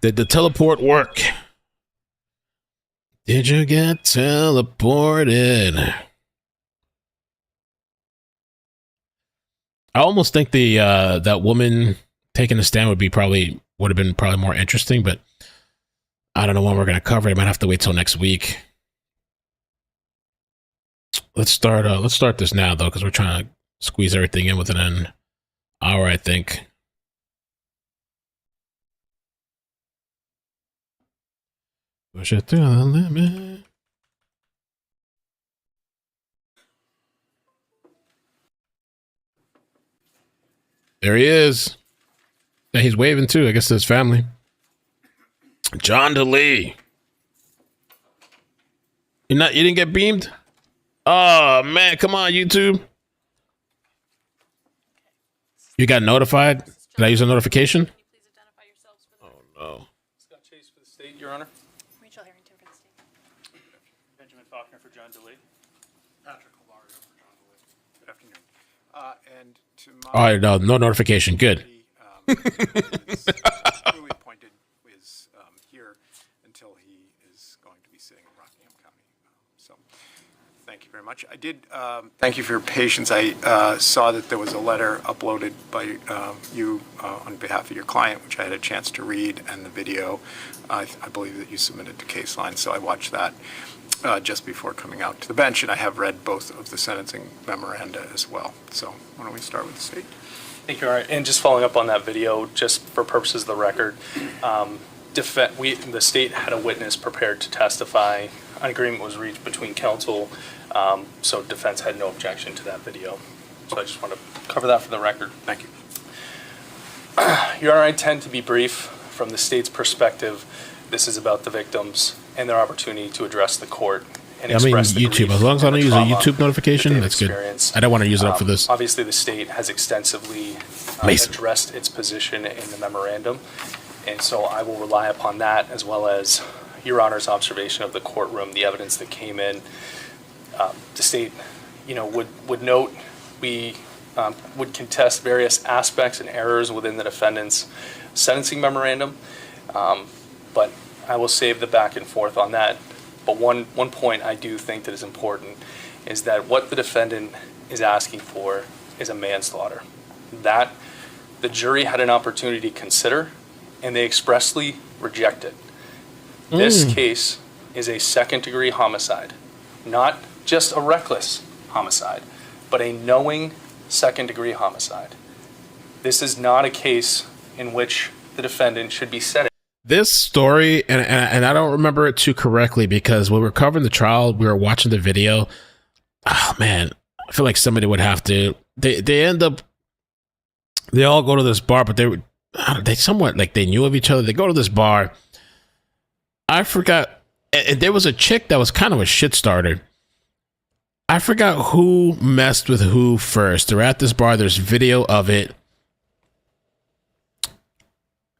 Did the teleport work? Did you get teleported? I almost think the that woman taking a stand would have been probably more interesting, but I don't know when we're gonna cover it. I might have to wait till next week. Let's start this now though, because we're trying to squeeze everything in within an hour, I think. Push it through the limit. There he is. Yeah, he's waving too. I guess to his family. John Delee. You didn't get beamed? Oh man, come on, YouTube. You got notified? Did I use a notification? Oh no. Scott Chase for the state, Your Honor. Rachel Harrington for the state. Benjamin Faulkner for John Delee. Patrick Hilario for John DeLay. Good afternoon. And to my All right, no notification. Good. Newly appointed is here until he is going to be sitting in Rockingham County. So thank you very much. I did thank you for your patience. I saw that there was a letter uploaded by you on behalf of your client, which I had a chance to read, and the video I believe that you submitted to Case Line. So I watched that just before coming out to the bench, and I have read both of the sentencing memoranda as well. So why don't we start with the state? Thank you, Your Honor. And just following up on that video, just for purposes of the record, the state had a witness prepared to testify. An agreement was reached between counsel, so defense had no objection to that video. So I just want to cover that for the record. Thank you. Your Honor, I tend to be brief. From the state's perspective, this is about the victims and their opportunity to address the court and express the YouTube. grief As long as I don't and use a trauma YouTube notification, that they've that's good. experienced. I don't want to use it up for this. Obviously, the state has extensively addressed its position in the memorandum, and so I will rely upon that as well as Your Honor's observation of the courtroom, the evidence that came in. The state, would note we would contest various aspects and errors within the defendant's sentencing memorandum, but I will save the back and forth on that. But one point I do think that is important is that what the defendant is asking for is a manslaughter. That the jury had an opportunity to consider, and they expressly rejected. This case is a second-degree homicide, not just a reckless homicide, but a knowing second-degree homicide. This is not a case in which the defendant should be sentenced. This story, and I don't remember it too correctly because when we were covering the trial, we were watching the video. Oh man, I feel like somebody would have to. They end up. They all go to this bar, but they somewhat like they knew of each other. They go to this bar. I forgot. And there was a chick that was kind of a shit starter. I forgot who messed with who first. They're at this bar. There's video of it.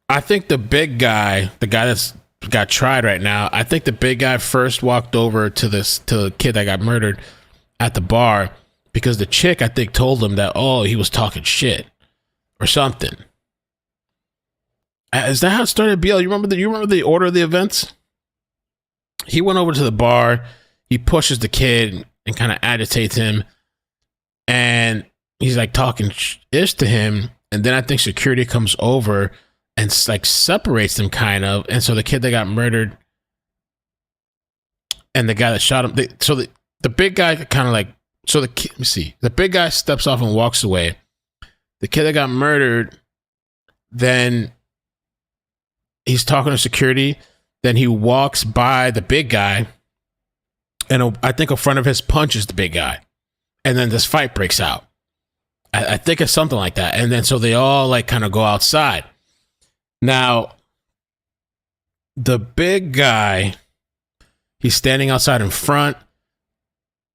I think the big guy, the guy that's got tried right now, I think the big guy first walked over to the kid that got murdered at the bar because the chick, I think, told him that, he was talking shit or something. Is that how it started, BL? You remember the order of the events? He went over to the bar. He pushes the kid and kind of agitates him. And he's like talking ish to him. And then I think security comes over and like separates them kind of. And so the kid that got murdered and the guy that shot him, the big guy kind of like, let me see. The big guy steps off and walks away. The kid that got murdered, then he's talking to security. Then he walks by the big guy. And I think a friend of his punches the big guy. And then this fight breaks out. I think it's something like that. And then so they all like kind of go outside. Now, the big guy, he's standing outside in front,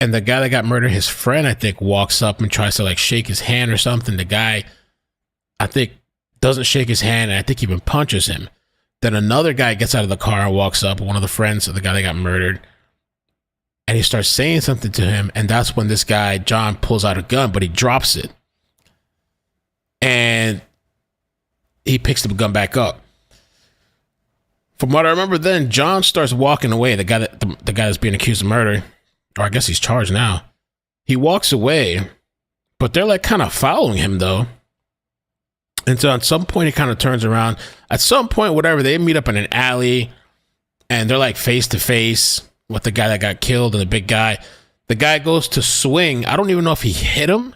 and the guy that got murdered, his friend, I think, walks up and tries to like shake his hand or something. The guy, I think, doesn't shake his hand, and I think even punches him. Then another guy gets out of the car and walks up, one of the friends of the guy that got murdered, and he starts saying something to him, and that's when this guy, John, pulls out a gun, but he drops it. And he picks the gun back up. from what I remember then, John starts walking away. The guy that's being accused of murder, or I guess he's charged now. He walks away, but they're like kind of following him though. And so at some point he kind of turns around. At some point, whatever, they meet up in an alley and they're like face to face with the guy that got killed and the big guy. The guy goes to swing. I don't even know if he hit him.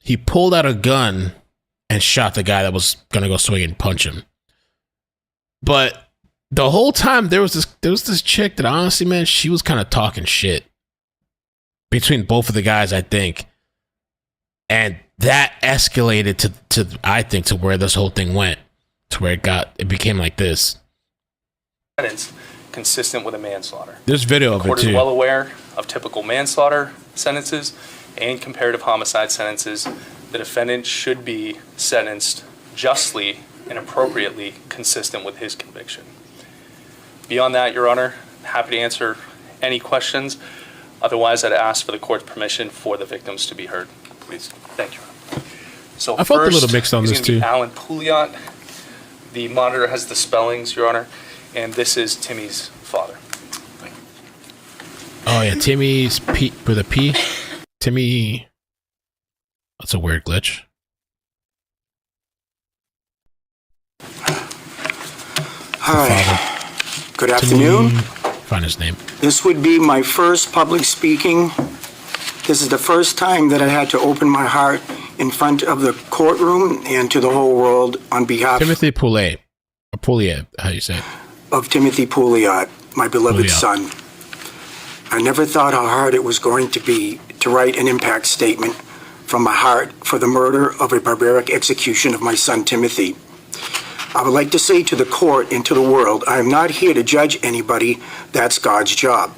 He pulled out a gun and shot the guy that was going to go swing and punch him. But the whole time there was this chick that honestly, man, she was kind of talking shit between both of the guys, I think. And that escalated to I think to where this whole thing went, to where it became like this. Sentence consistent with a manslaughter. There's video of The it court too. is well aware of typical manslaughter sentences and comparative homicide sentences. The defendant should be sentenced justly and appropriately consistent with his conviction. Beyond that, Your Honor, happy to answer any questions. Otherwise, I'd ask for the court's permission for the victims to be heard. Please. Thank you. So I felt a first little mixed on is this gonna be too. Alan Pouliot. The monitor has the spellings, Your Honor, and this is Timmy's father. Oh yeah, Timmy's P with a P. Timmy. That's a weird glitch. Hi. Good afternoon. Find his name. This would be my first public speaking. This is the first time that I had to open my heart in front of the courtroom and to the whole world on behalf Timothy Poulet. Or Pouliot, how you say it? of Timothy Pouliot, my beloved Pouliot. son. I never thought how hard it was going to be to write an impact statement from my heart for the murder of a barbaric execution of my son Timothy. I would like to say to the court and to the world, I am not here to judge anybody. That's God's job.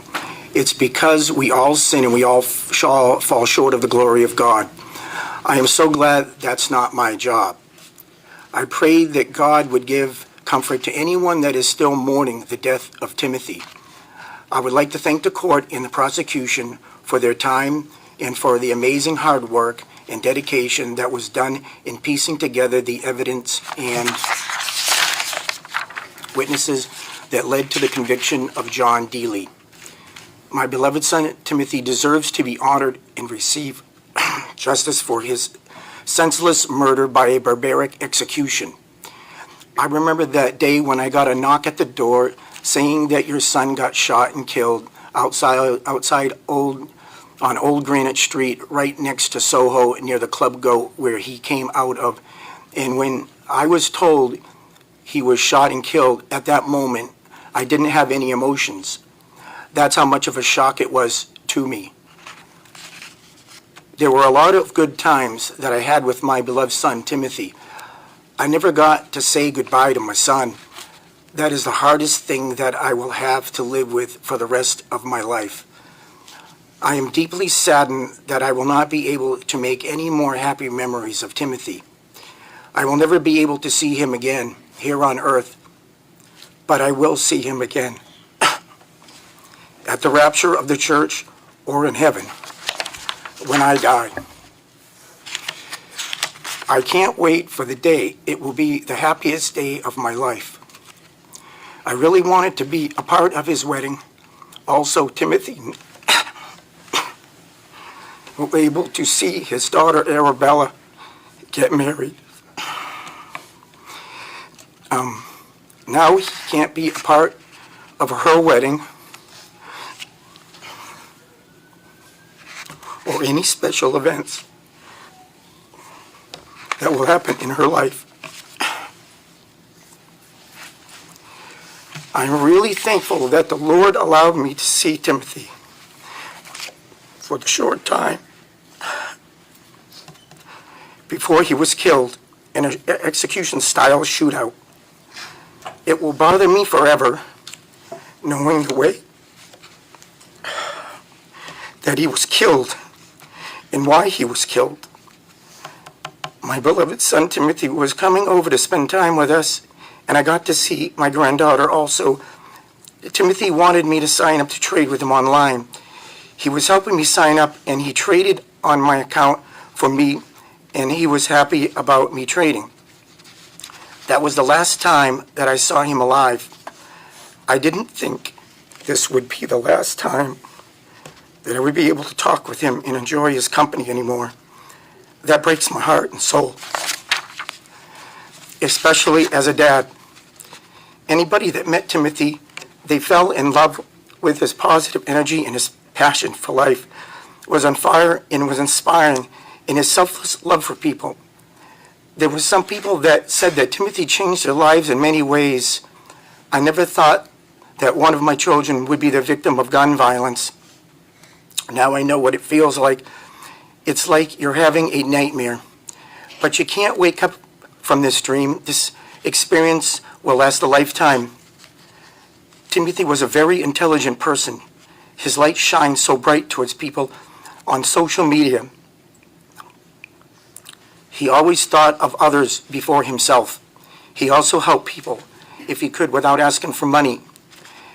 It's because we all sin and we all fall short of the glory of God. I am so glad that's not my job. I pray that God would give comfort to anyone that is still mourning the death of Timothy. I would like to thank the court and the prosecution for their time and for the amazing hard work and dedication that was done in piecing together the evidence and witnesses that led to the conviction of John Delee. My beloved son Timothy deserves to be honored and receive justice for his senseless murder by a barbaric execution. I remember that day when I got a knock at the door saying that your son got shot and killed outside on Old Granite Street, right next to Soho, near the Club Goat, where he came out of. And when I was told he was shot and killed, at that moment, I didn't have any emotions. That's how much of a shock it was to me. There were a lot of good times that I had with my beloved son, Timothy. I never got to say goodbye to my son. That is the hardest thing that I will have to live with for the rest of my life. I am deeply saddened that I will not be able to make any more happy memories of Timothy. I will never be able to see him again here on earth, but I will see him again at the rapture of the church or in heaven when I die. I can't wait for the day. It will be the happiest day of my life. I really wanted to be a part of his wedding. Also, Timothy will be able to see his daughter Arabella get married. Now he can't be a part of her wedding or any special events that will happen in her life. I'm really thankful that the Lord allowed me to see Timothy for the short time before he was killed in an execution-style shootout. It will bother me forever knowing the way that he was killed and why he was killed. My beloved son Timothy was coming over to spend time with us, and I got to see my granddaughter also. Timothy wanted me to sign up to trade with him online. He was helping me sign up, and he traded on my account for me, and he was happy about me trading. That was the last time that I saw him alive. I didn't think this would be the last time that I would be able to talk with him and enjoy his company anymore. That breaks my heart and soul, especially as a dad. Anybody that met Timothy, they fell in love with his positive energy and his passion for life, was on fire and was inspiring in his selfless love for people. There were some people that said that Timothy changed their lives in many ways. I never thought that one of my children would be the victim of gun violence. Now I know what it feels like. It's like you're having a nightmare. But you can't wake up from this dream. This experience will last a lifetime. Timothy was a very intelligent person. His light shines so bright towards people on social media. He always thought of others before himself. He also helped people, if he could, without asking for money.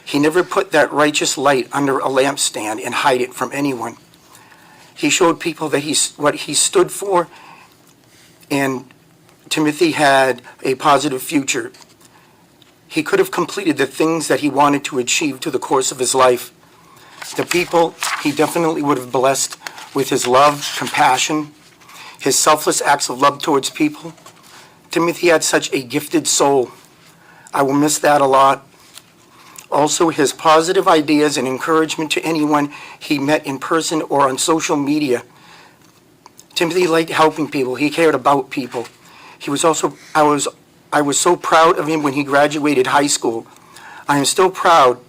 He never put that righteous light under a lampstand and hide it from anyone. He showed people that what he stood for, and Timothy had a positive future. He could have completed the things that he wanted to achieve to the course of his life. The people he definitely would have blessed with his love, compassion, his selfless acts of love towards people. Timothy had such a gifted soul. I will miss that a lot. Also, his positive ideas and encouragement to anyone he met in person or on social media. Timothy liked helping people. He cared about people. He was also, I was so proud of him when he graduated high school. I am still proud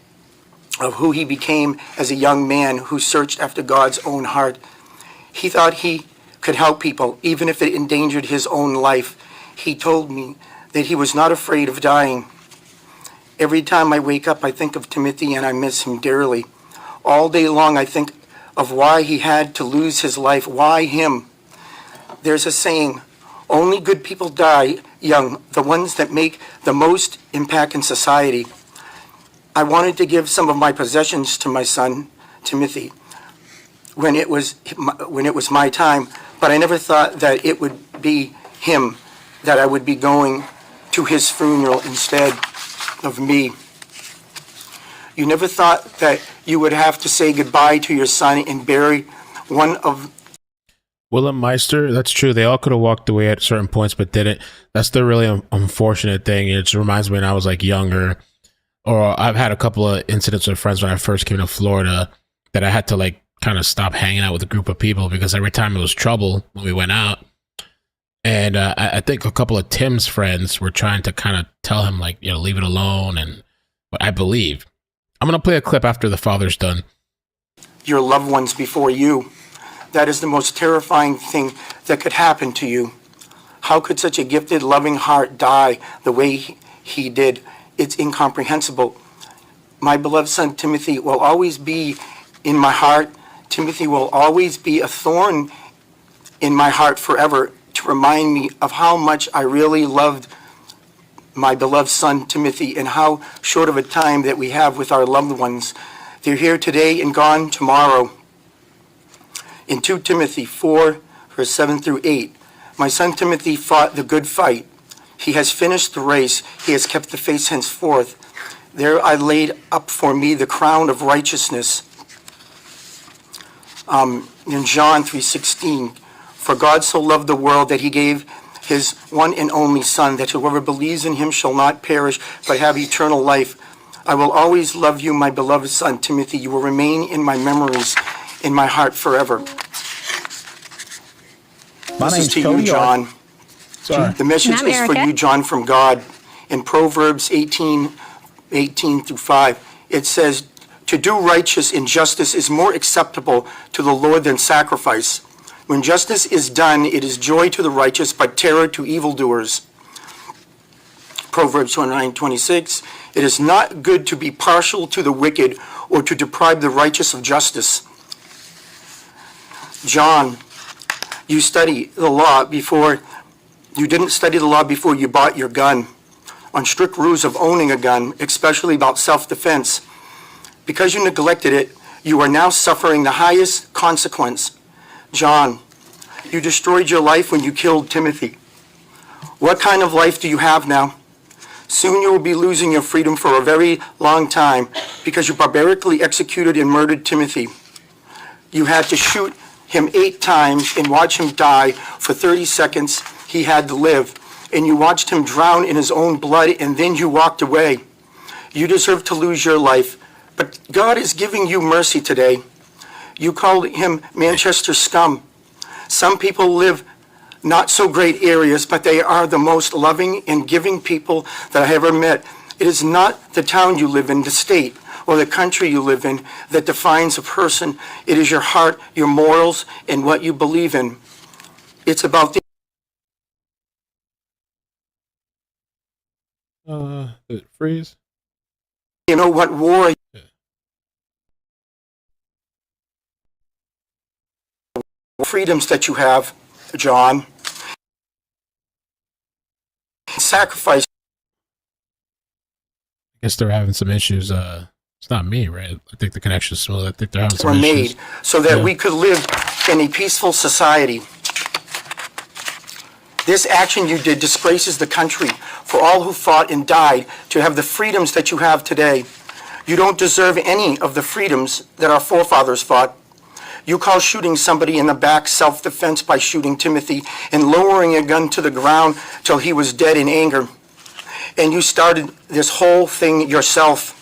of who he became as a young man who searched after God's own heart. He thought he could help people, even if it endangered his own life. He told me that he was not afraid of dying. Every time I wake up, I think of Timothy and I miss him dearly. All day long, I think of why he had to lose his life. Why him? There's a saying, only good people die young, the ones that make the most impact in society. I wanted to give some of my possessions to my son, Timothy, when it was my time, but I never thought that it would be him, that I would be going to his funeral instead of me. You never thought that you would have to say goodbye to your son and bury one of... Willem Meister, that's true. They all could have walked away at certain points, but didn't. That's the really unfortunate thing. It just reminds me when I was like younger, or I've had a couple of incidents with friends when I first came to Florida that I had to like kind of stop hanging out with a group of people because every time it was trouble when we went out. And I think a couple of Tim's friends were trying to kind of tell him, like, you know, leave it alone. And but I believe. I'm going to play a clip after the father's done. Your loved ones before you. That is the most terrifying thing that could happen to you. How could such a gifted, loving heart die the way he did? It's incomprehensible. My beloved son, Timothy, will always be in my heart. Timothy will always be a thorn in my heart forever, to remind me of how much I really loved my beloved son, Timothy, and how short of a time that we have with our loved ones. They're here today and gone tomorrow. In 2 Timothy 4, verse 7 through 8, my son Timothy fought the good fight. He has finished the race. He has kept the faith henceforth. There I laid up for me the crown of righteousness. In John 3:16, for God so loved the world that he gave his one and only Son, that whoever believes in him shall not perish, but have eternal life. I will always love you, my beloved son, Timothy. You will remain in my memories, in my heart forever. My This is name's to Cody you, John. Sorry. The message And I'm is for Erica. you, John, from God. In Proverbs 18 through 5, it says, to do righteous in justice is more acceptable to the Lord than sacrifice. When justice is done, it is joy to the righteous, but terror to evildoers. Proverbs 29:26, it is not good to be partial to the wicked or to deprive the righteous of justice. John, you study the law before, you didn't study the law before you bought your gun, on strict rules of owning a gun, especially about self-defense. Because you neglected it, you are now suffering the highest consequence. John, you destroyed your life when you killed Timothy. What kind of life do you have now? Soon you will be losing your freedom for a very long time because you barbarically executed and murdered Timothy. You had to shoot him 8 times and watch him die for 30 seconds he had to live. And you watched him drown in his own blood, and then you walked away. You deserve to lose your life, but God is giving you mercy today. You called him Manchester scum. Some people live not so great areas, but they are the most loving and giving people that I have ever met. It is not the town you live in, the state, or the country you live in that defines a person. It is your heart, your morals, and what you believe in. It's about the Did it freeze? you know what war freedoms that you have, John. Sacrifice I guess they're having some issues. It's not me, right? I think the connection's smooth. I think they're having were some made issues. so that Yeah. we could live in a peaceful society. This action you did disgraces the country for all who fought and died to have the freedoms that you have today. You don't deserve any of the freedoms that our forefathers fought. You call shooting somebody in the back self-defense by shooting Timothy and lowering a gun to the ground till he was dead in anger. And you started this whole thing yourself.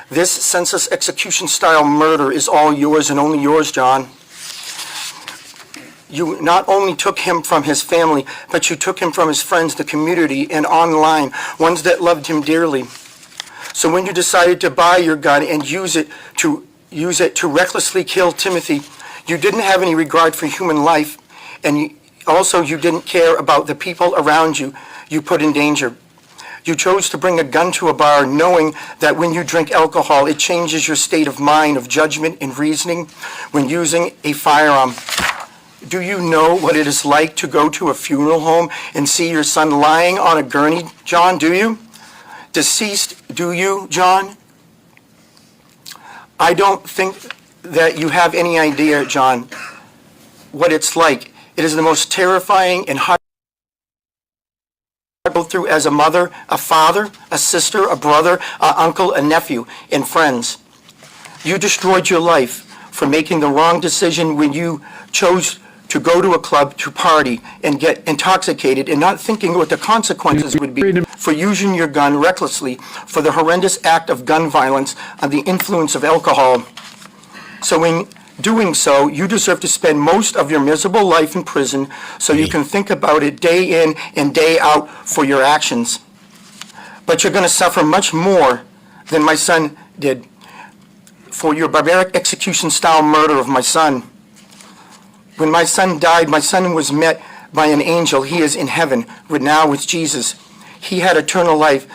This senseless execution-style murder is all yours and only yours, John. You not only took him from his family, but you took him from his friends, the community, and online, ones that loved him dearly. So when you decided to buy your gun and use it to recklessly kill Timothy, you didn't have any regard for human life, and you didn't care about the people around you you put in danger. You chose to bring a gun to a bar knowing that when you drink alcohol, it changes your state of mind, of judgment and reasoning when using a firearm. Do you know what it is like to go to a funeral home and see your son lying on a gurney, John? Do you? Deceased, do you, John? I don't think that you have any idea, John, what it's like. It is the most terrifying and hard to go through as a mother, a father, a sister, a brother, an uncle, a nephew, and friends. You destroyed your life for making the wrong decision when you chose to go to a club to party and get intoxicated and not thinking what the consequences would be for using your gun recklessly for the horrendous act of gun violence under the influence of alcohol. So in doing so, you deserve to spend most of your miserable life in prison so you can think about it day in and day out for your actions. But you're going to suffer much more than my son did for your barbaric execution-style murder of my son. When my son died, my son was met by an angel. He is in heaven now with Jesus. He had eternal life.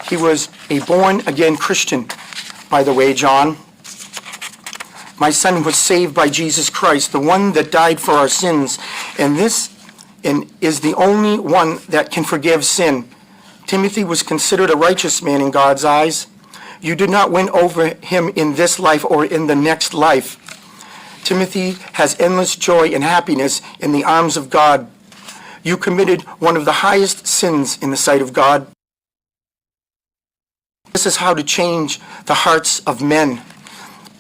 He was a born-again Christian, by the way, John. My son was saved by Jesus Christ, the one that died for our sins, and is the only one that can forgive sin. Timothy was considered a righteous man in God's eyes. You did not win over him in this life or in the next life. Timothy has endless joy and happiness in the arms of God. You committed one of the highest sins in the sight of God. This is how to change the hearts of men.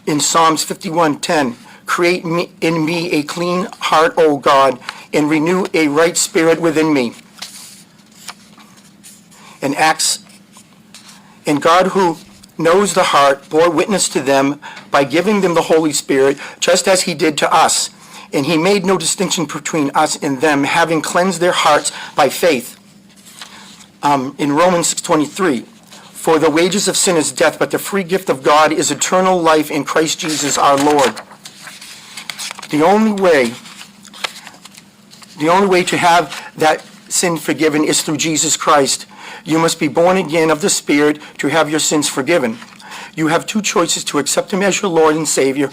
In Psalms 51:10, create in me a clean heart, O God, and renew a right spirit within me. In Acts, and God who knows the heart bore witness to them by giving them the Holy Spirit, just as he did to us. And he made no distinction between us and them, having cleansed their hearts by faith. In Romans 6:23, for the wages of sin is death, but the free gift of God is eternal life in Christ Jesus our Lord. The only way to have that sin forgiven is through Jesus Christ. You must be born again of the Spirit to have your sins forgiven. You have two choices: to accept him as your Lord and Savior,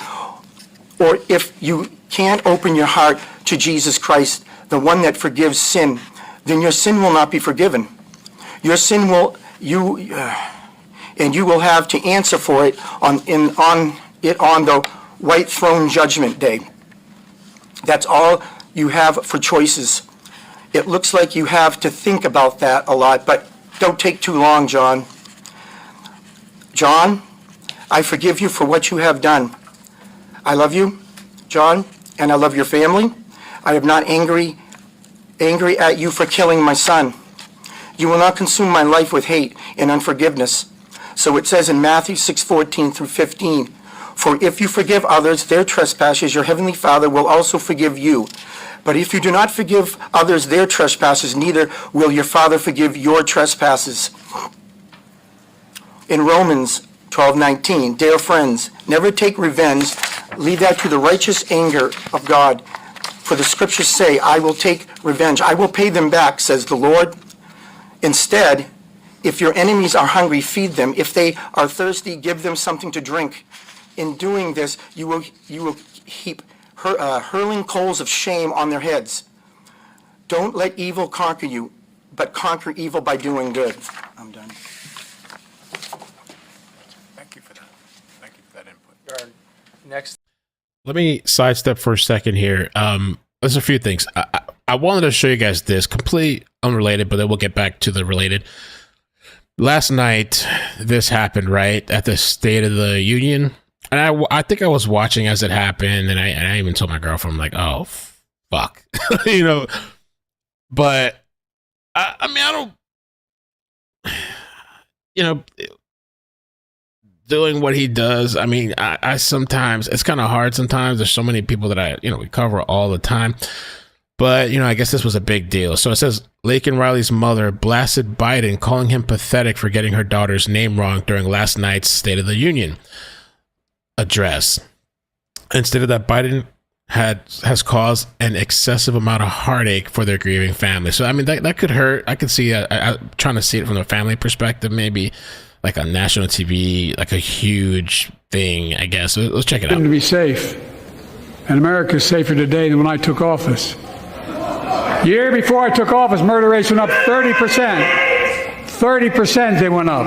or if you can't open your heart to Jesus Christ, the one that forgives sin, then your sin will not be forgiven. Your sin will, and you will have to answer for it on the white throne judgment day. That's all you have for choices. It looks like you have to think about that a lot, but Don't take too long, John. John, I forgive you for what you have done. I love you, John, and I love your family. I am not angry at you for killing my son. You will not consume my life with hate and unforgiveness. So it says in Matthew 6:14 through 15, for if you forgive others their trespasses, your heavenly Father will also forgive you. But if you do not forgive others their trespasses, neither will your Father forgive your trespasses. In Romans 12:19, dear friends, never take revenge. Leave that to the righteous anger of God. For the scriptures say, I will take revenge. I will pay them back, says the Lord. Instead, if your enemies are hungry, feed them. If they are thirsty, give them something to drink. In doing this, you will heap hurling coals of shame on their heads. Don't let evil conquer you, but conquer evil by doing good. I'm done. Thank you for that. Thank you for that input. Your next. Let me sidestep for a second here. There's a few things. I wanted to show you guys this, completely unrelated, but then we'll get back to the related. Last night, this happened, right, at the State of the Union. And I think I was watching as it happened, and I even told my girlfriend, I'm like, oh, fuck. You know, but, I mean, I don't, you know, doing what he does, I mean, I sometimes, it's kind of hard sometimes. There's so many people that we cover all the time. But, I guess this was a big deal. So it says, Laken Riley's mother blasted Biden, calling him pathetic for getting her daughter's name wrong during last night's State of the Union address. And stated that Biden has caused an excessive amount of heartache for their grieving family. So, I mean, that could hurt. I could see, trying to see it from a family perspective, maybe like on national TV, like a huge thing, I guess. Let's check it out. To be safe. And America is safer today than when I took office. Year before I took office, murder rates went up 30%. 30% they went up.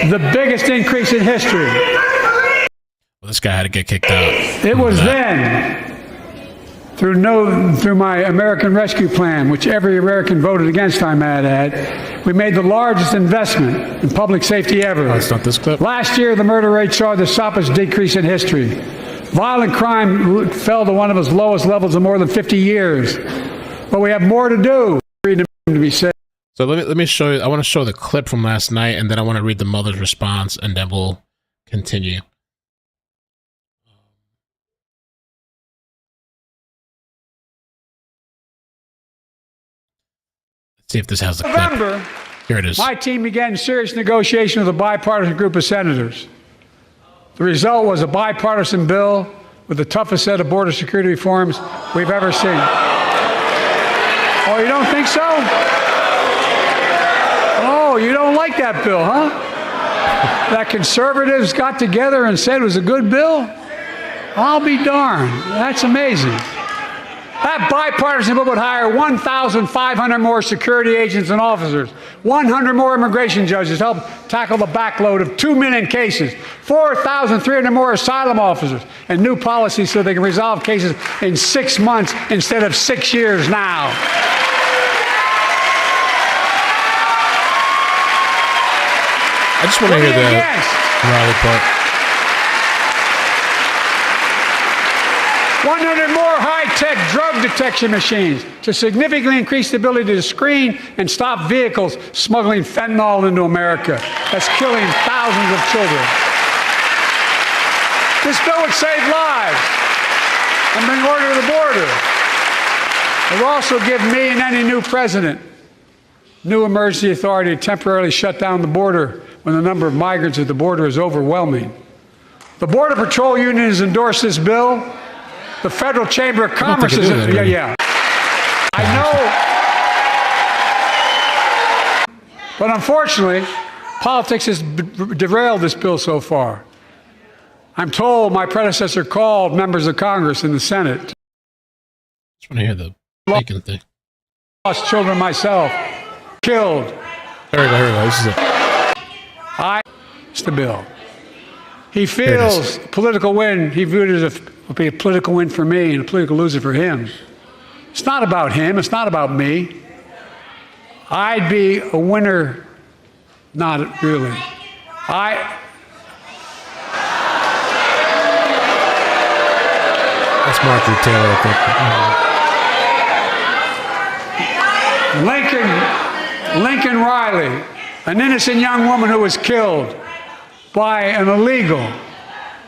The biggest increase in history. Well, this guy had to get kicked out. It was then, through my American Rescue Plan, which every American voted against, I might add, we made the largest investment in public safety ever. Oh, it's not this clip. Last year, the murder rate saw the sharpest decrease in history. Violent crime fell to one of its lowest levels in more than 50 years. But we have more to do to be safe. So let me show you. I want to show the clip from last night, and then I want to read the mother's response, and then we'll continue. Let's see if this has the clip. November, Here it is. my team began serious negotiation with a bipartisan group of senators. The result was a bipartisan bill with the toughest set of border security reforms we've ever seen. Oh, you don't think so? Oh, you don't like that bill, huh? That conservatives got together and said it was a good bill? I'll be darned. That's amazing. That bipartisan bill would hire 1,500 more security agents and officers, 100 more immigration judges to help tackle the backload of 2 million cases, 4,300 more asylum officers, and new policies so they can resolve cases in 6 months instead of 6 years now. I just want to hear the Riley part. 100 more high-tech drug detection machines to significantly increase the ability to screen and stop vehicles smuggling fentanyl into America. That's killing thousands of children. This bill would save lives and bring order to the border. It will also give me and any new president new emergency authority to temporarily shut down the border when the number of migrants at the border is overwhelming. The Border Patrol Union has endorsed this bill. The Federal Chamber of Commerce is, I know. But unfortunately, politics has derailed this bill so far. I'm told my predecessor called members of Congress in the Senate. Just want to hear the bacon thing. Lost children myself, killed. Here we go. This is it. It's the bill. He feels political win. He viewed it as a political win for me and a political loser for him. It's not about him. It's not about me. I'd be a winner. Not really. That's Marjorie Taylor, I think. Lincoln Riley, an innocent young woman who was killed by an illegal.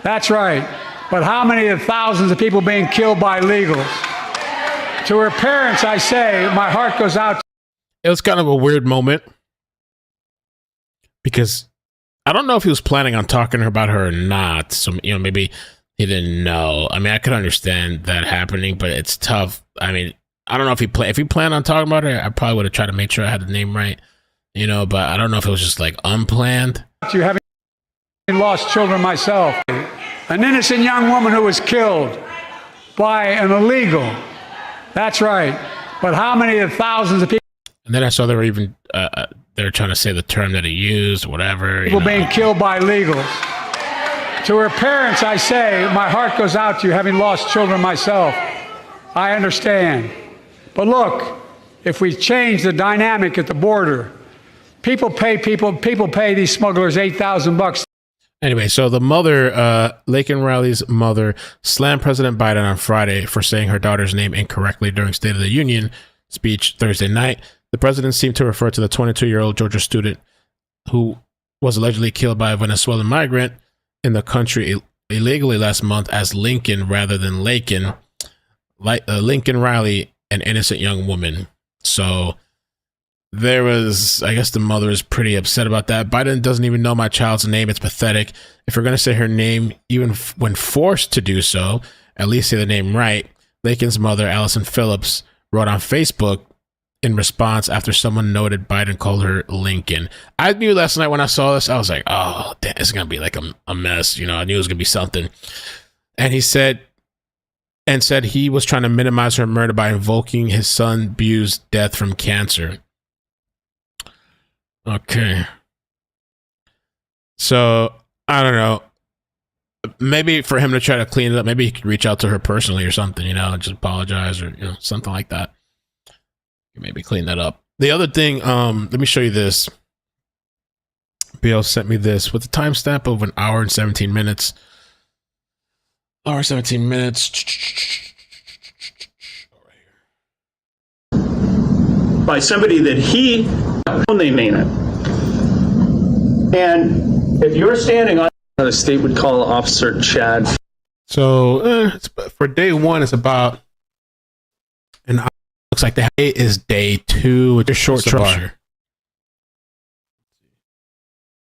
That's right. But how many of the thousands of people being killed by illegals? To her parents, I say, my heart goes out. It was kind of a weird moment because I don't know if he was planning on talking about her or not. So, maybe he didn't know. I mean, I could understand that happening, but it's tough. I mean, I don't know if he planned on talking about her. I probably would have tried to make sure I had the name right, but I don't know if it was just like unplanned. You having lost children myself. An innocent young woman who was killed by an illegal. That's right. But how many of the thousands of people? And then I saw they were even they were trying to say the term that he used, whatever. People being killed by illegals. To her parents, I say, my heart goes out to you, having lost children myself. I understand. But look, if we change the dynamic at the border, people pay these smugglers $8,000. Anyway, so the mother, Laken Riley's mother, slammed President Biden on Friday for saying her daughter's name incorrectly during State of the Union speech Thursday night. The president seemed to refer to the 22-year-old Georgia student who was allegedly killed by a Venezuelan migrant in the country illegally last month as Lincoln rather than Laken. Lincoln Riley, an innocent young woman. So there was, I guess the mother is pretty upset about that. Biden doesn't even know my child's name. It's pathetic. If you're going to say her name, even when forced to do so, at least say the name right. Laken's mother, Allison Phillips, wrote on Facebook in response after someone noted Biden called her Lincoln. I knew last night when I saw this, I was like, oh, damn, it's going to be like a mess. I knew it was going to be something. And he said he was trying to minimize her murder by invoking his son Bu's death from cancer. Okay. So, I don't know. Maybe for him to try to clean it up, maybe he could reach out to her personally or something, and just apologize or, something like that. Maybe clean that up. The other thing, let me show you this. Bill sent me this with a timestamp of 1 hour and 17 minutes. Hour 17 minutes. By somebody that they mean it. And if you're standing on the state would call Officer Chad. So for day one, it's about an hour. Looks like the day is day 2. It's a short structure.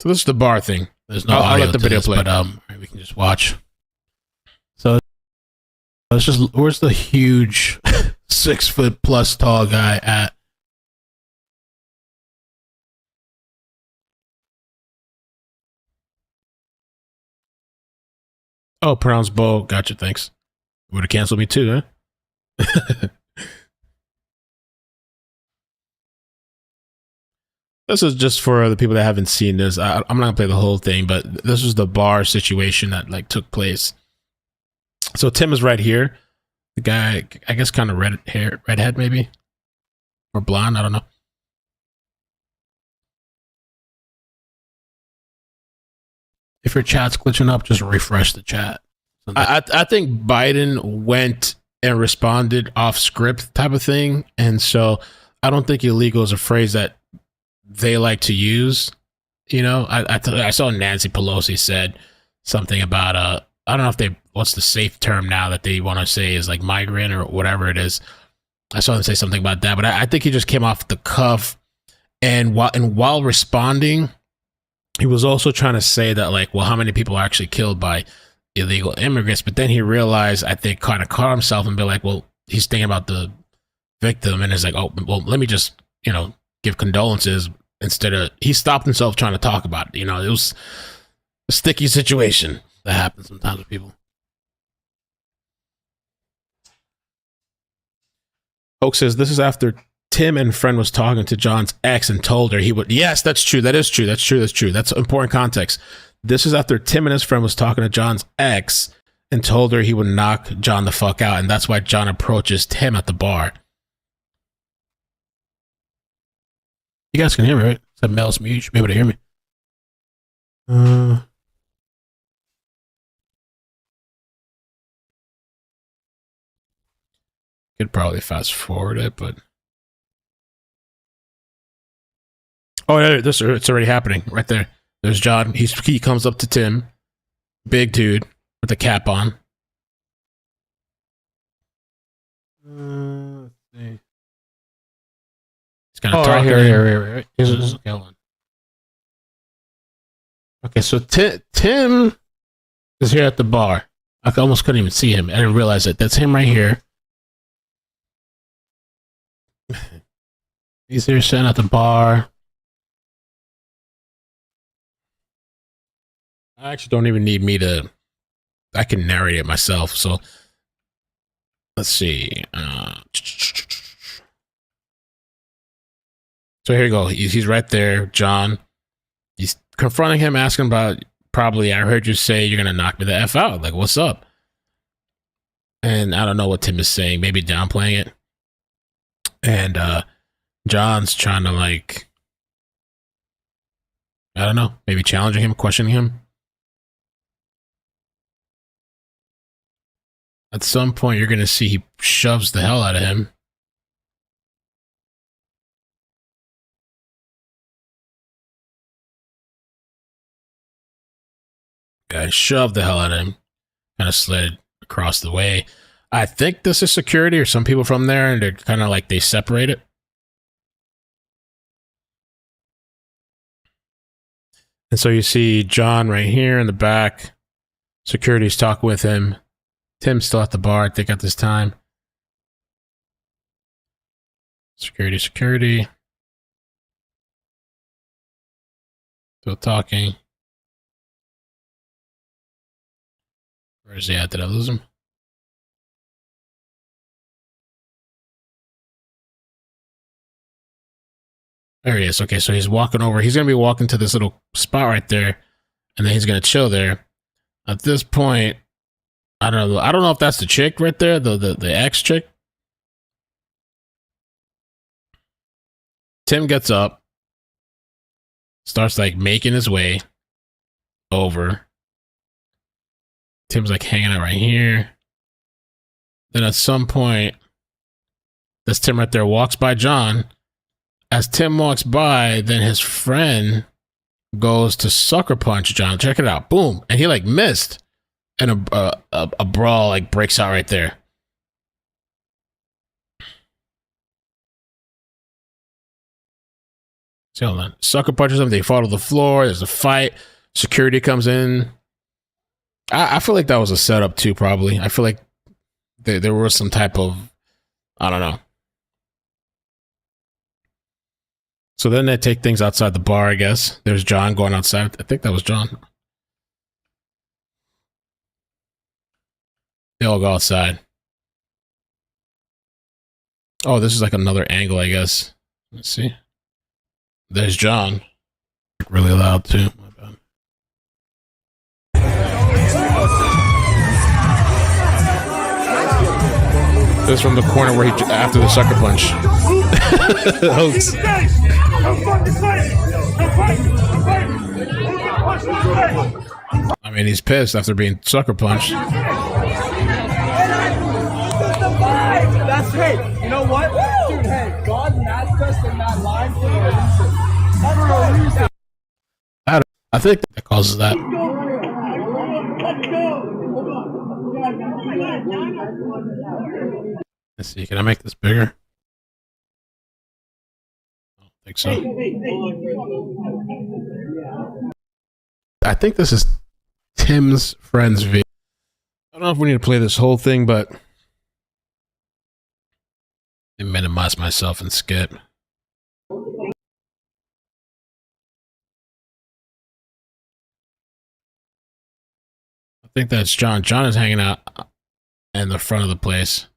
So this is the bar thing. There's no audio. I'll let the video play, but we can just watch. So it's just, where's the huge 6 foot plus tall guy at? Oh, pronounced Bo. Gotcha. Thanks. Would have canceled me too, huh? This is just for the people that haven't seen this. I'm not gonna play the whole thing, but this was the bar situation that took place. So Tim is right here. The guy, I guess, kind of redhead maybe, or blonde. I don't know. If your chat's glitching up, just refresh the chat. I think Biden went and responded off script type of thing, and so I don't think illegal is a phrase that they like to use. I saw Nancy Pelosi said something about I don't know if what's the safe term now that they want to say is like migrant or whatever it is. I saw them say something about that, but I think he just came off the cuff, and while responding, he was also trying to say that how many people are actually killed by illegal immigrants? But then he realized, I think, kind of caught himself and be like, well, he's thinking about the victim, and it's like, oh, well, let me just give condolences instead of, he stopped himself trying to talk about it. It was a sticky situation that happens sometimes with people. Oak says this is after Tim and friend was talking to John's ex and told her he would. Yes, that's true. That is true. That's true. That's true. That's important context. This is after Tim and his friend was talking to John's ex and told her he would knock John the fuck out, and that's why John approaches Tim at the bar. You guys can hear me, right? That Mel's mute. You should be able to hear me. Could probably fast forward it, but it's already happening right there. There's John. He comes up to Tim, big dude with the cap on. Let's see. He's kind of talking. Right. Okay, hold on. Okay, so Tim is here at the bar. I almost couldn't even see him. I didn't realize it. That's him right here. He's here sitting at the bar. I actually don't even need me to. I can narrate it myself. So let's see. So here you go. He's right there, John. He's confronting him, asking about probably. I heard you say you're gonna knock me the F out. Like, what's up? And I don't know what Tim is saying. Maybe downplaying it. And John's trying to, like, I don't know, maybe challenging him, questioning him. At some point, you're going to see he shoves the hell out of him. Guy shoved the hell out of him. Kind of slid across the way. I think this is security or some people from there, and they're kind of like they separate it. And so you see John right here in the back. Security's talking with him. Tim's still at the bar, I think, at this time. Security. Still talking. Where is he at? Did I lose him? There he is. Okay, so he's walking over. He's going to be walking to this little spot right there, and then he's going to chill there. At this point, I don't know if that's the chick right there, the ex chick. Tim gets up, starts like making his way over. Tim's like hanging out right here. Then at some point, this Tim right there walks by John. As Tim walks by, then his friend goes to sucker punch John. Check it out. Boom. And he like missed. And a brawl like breaks out right there. See, hold on. Sucker punches him. They fall to the floor. There's a fight. Security comes in. I feel like that was a setup too, probably. I feel like there was some type of, I don't know. So then they take things outside the bar, I guess. There's John going outside. I think that was John. They all go outside. Oh, this is like another angle, I guess. Let's see. There's John. Really loud, too. My bad. This is from the corner where he, after the sucker punch. Hoax. I mean, he's pissed after being sucker punched. That's hey, you know what? Dude, hey, God matched us in that line for a reason. For a reason. I think that causes that. Let's see, can I make this bigger? I don't think so. I think this is Tim's friend's video. I don't know if we need to play this whole thing, but I minimize myself and skip. I think that's John. John is hanging out in the front of the place.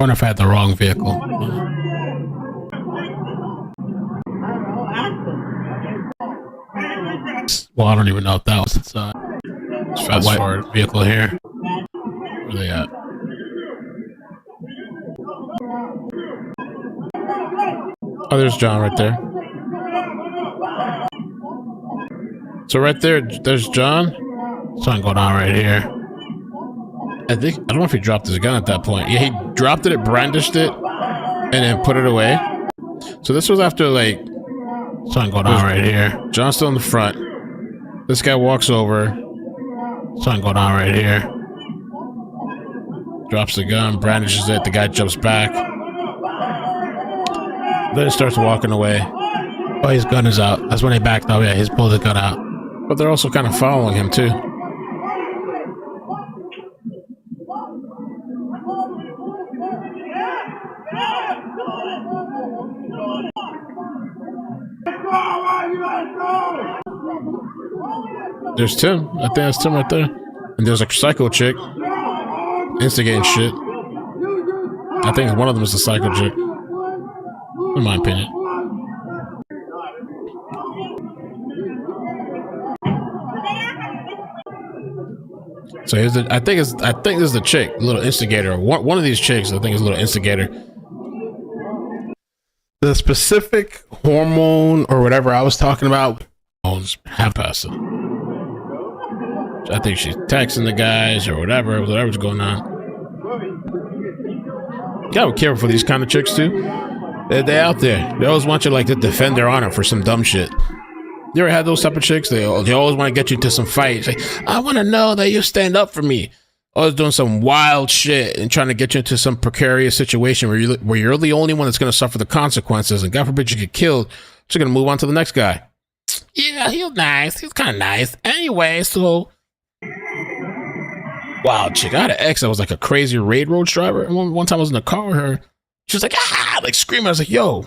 wonder if I had the wrong vehicle. Well, I don't even know if that was inside. Fast forward vehicle here. Where they at? Oh, there's John right there. So right there's John. Something going on right here. I don't know if he dropped his gun at that point. Yeah, he dropped it, brandished it, and then put it away. So this was after, like, something going on right here. John's still in the front. This guy walks over. Something going on right here. Drops the gun, brandishes it. The guy jumps back. Then he starts walking away. Oh, his gun is out. That's when he backed up. Yeah, he's pulled the gun out. But they're also kind of following him, too. There's Tim. I think that's Tim right there. And there's a psycho chick instigating shit. I think one of them is the psycho chick, in my opinion. So here's I think this is the chick, little instigator. One of these chicks, I think, is a little instigator. The specific hormone or whatever I was talking about, have passed it. I think she's texting the guys or whatever's going on. You gotta be careful for these kind of chicks too. They're out there. They always want you like to defend their honor for some dumb shit. You ever had those type of chicks? They always want to get you into some fights. Like, I want to know that you stand up for me. Always doing some wild shit and trying to get you into some precarious situation where you're the only one that's going to suffer the consequences. And God forbid you get killed. So you're going to move on to the next guy. Yeah, he was nice. He was kind of nice. Anyway, so... Wow, chick. I had an ex that was like a crazy raid road driver. And one time I was in the car with her. She was like, like screaming. I was like, yo,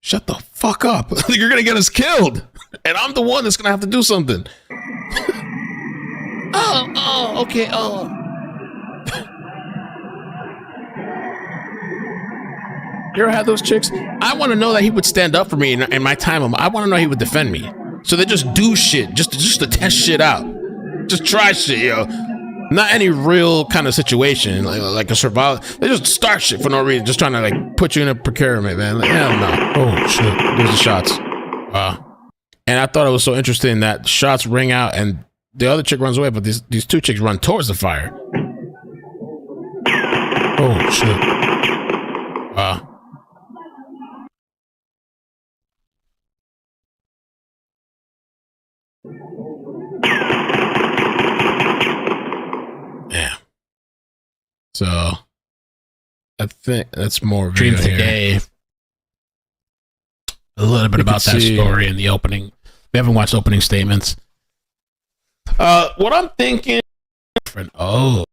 shut the fuck up. You're going to get us killed. And I'm the one that's going to have to do something. Okay, You ever had those chicks? I want to know that he would stand up for me in my time. I want to know he would defend me. So they just do shit, just to test shit out. Just try shit, yo. Not any real kind of situation, like a survival. They just start shit for no reason, just trying to like put you in a precarious, man. Like, hell no. Oh shit, there's the shots. And I thought it was so interesting that shots ring out and the other chick runs away, but these two chicks run towards the fire. Oh shit. Yeah. So I think that's more Dream Today. A little bit about that story in the opening. We haven't watched opening statements. What I'm thinking. Oh,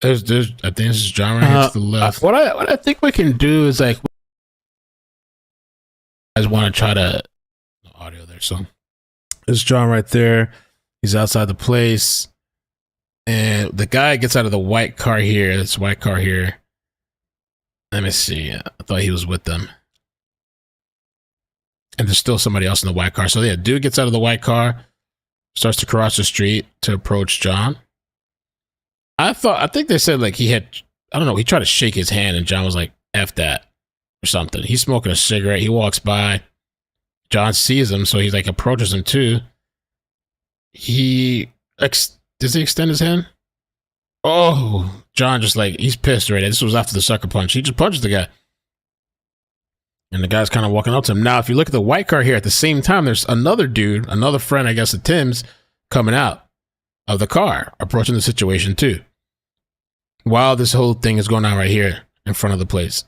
there's. I think this is John right here to the left. What I think we can do is like, I just want to try to audio there. So there's John right there. He's outside the place, and the guy gets out of the white car here. This white car here. Let me see. I thought he was with them. And there's still somebody else in the white car. So yeah, dude gets out of the white car, starts to cross the street to approach John. I think they said like he tried to shake his hand and John was like, F that or something. He's smoking a cigarette. He walks by. John sees him, so he like approaches him too. Does he extend his hand? Oh, John just like, he's pissed already. This was after the sucker punch. He just punched the guy. And the guy's kind of walking up to him. Now, if you look at the white car here, at the same time, there's another dude, another friend, I guess, of Tim's, coming out of the car, approaching the situation too. While this whole thing is going on right here in front of the place.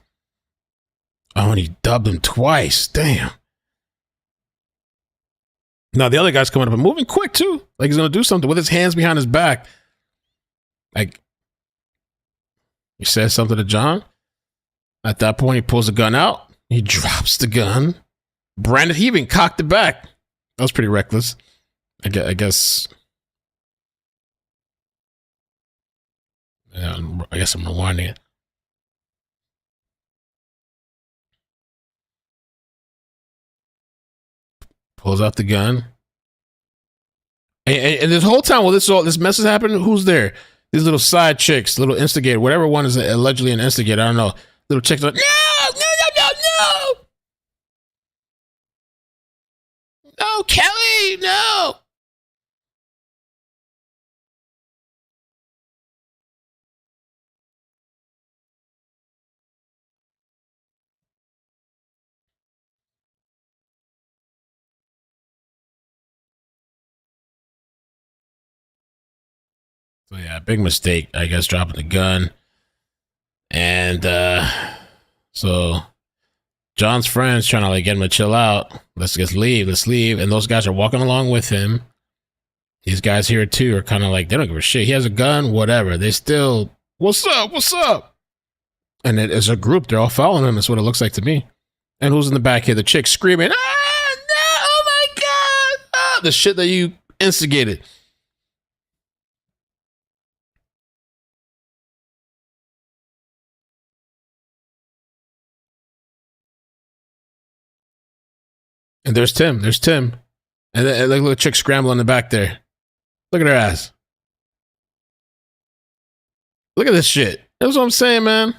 Oh, and he dubbed him twice. Damn. Now, the other guy's coming up and moving quick too. Like he's going to do something with his hands behind his back. Like, he says something to John. At that point, he pulls the gun out. He drops the gun. Brandon, he even cocked it back. That was pretty reckless. I guess. Yeah, I guess I'm rewinding it. Pulls out the gun. And this whole time while this mess is happening, who's there? These little side chicks, little instigator, whatever one is allegedly an instigator. I don't know. Little chicks like, no. No, Kelly, no. So yeah, big mistake, I guess, dropping the gun. And so John's friends trying to like get him to chill out. Let's leave. And those guys are walking along with him. These guys here too are kind of like, they don't give a shit. He has a gun, whatever. They still, what's up? And it is a group. They're all following him. That's what it looks like to me. And who's in the back here? The chick screaming, no, oh my God. The shit that you instigated. And there's Tim. And then, look at the chick scrambling in the back there. Look at her ass. Look at this shit. That's what I'm saying, man.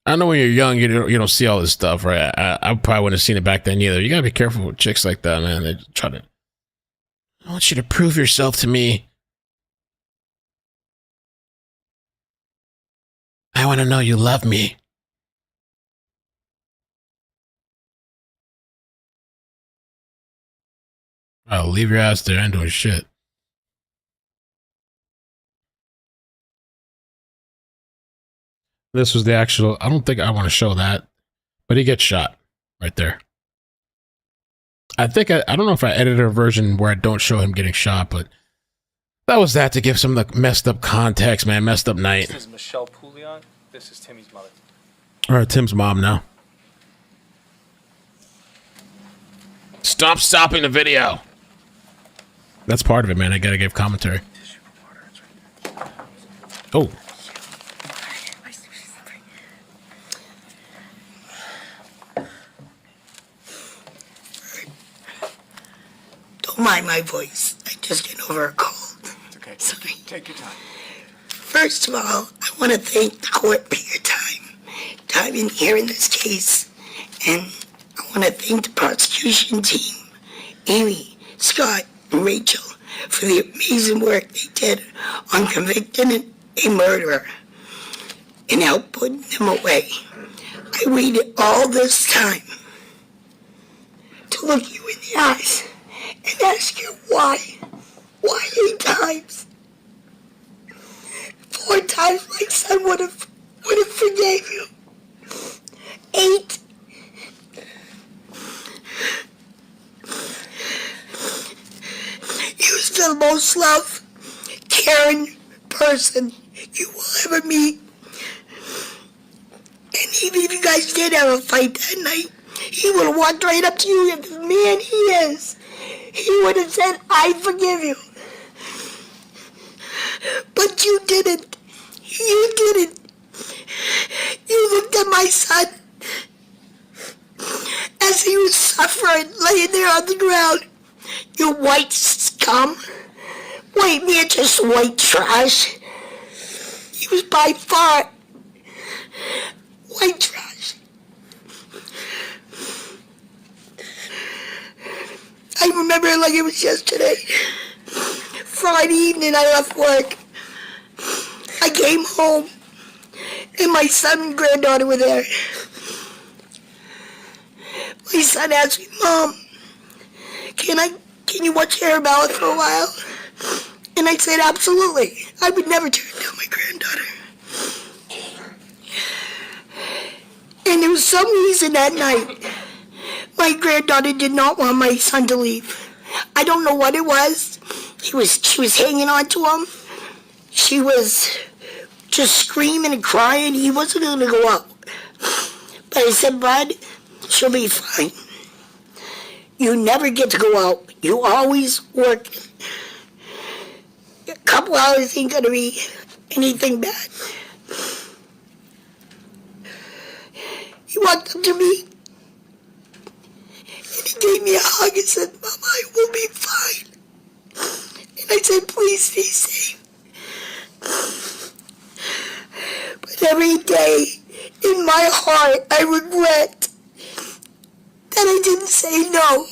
I know when you're young, you don't see all this stuff, right? I probably wouldn't have seen it back then either. You gotta be careful with chicks like that, man. They try to, I want you to prove yourself to me. I want to know you love me. Oh, leave your ass there. I ain't doing shit. This was the actual, I don't think I want to show that, but he gets shot right there. I think, I don't know if I edited a version where I don't show him getting shot, but that was that to give some of the messed up context, man. Messed up night. This is Michelle Poulion. This is Timmy's mother. All right, Tim's mom now. Stop stopping the video. That's part of it, man. I gotta give commentary. Oh. Don't mind my voice. I just get over a cold. It's okay. Sorry. Take your time. First of all, I want to thank the court for your time in hearing this case. And I want to thank the prosecution team, Amy, Scott, and Rachel, for the amazing work they did on convicting a murderer and help putting them away. I waited all this time to look you in the eyes and ask you why. Why 8 times? 4 times my son would have forgave you. 8. He was the most loved, caring person you will ever meet. And even if you guys did have a fight that night, he would have walked right up to you, and the man he is, he would have said, I forgive you. But you didn't. You didn't. You looked at my son as he was suffering, laying there on the ground. You white scum. White man, just white trash. He was by far white trash. I remember it like it was yesterday. Friday evening, I left work. I came home, and my son and granddaughter were there. My son asked me, Mom, can you watch Arabella for a while? And I said, absolutely. I would never turn down my granddaughter. And there was some reason that night my granddaughter did not want my son to leave. I don't know what it was. She was hanging on to him. She was just screaming and crying. He wasn't going to go out. But I said, Bud, she'll be fine. You never get to go out. You always work. A couple hours ain't going to be anything bad. He walked up to me And he gave me a hug and said, Mama, I will be fine. And I said, please stay safe. But every day in my heart, I regret that I didn't say no.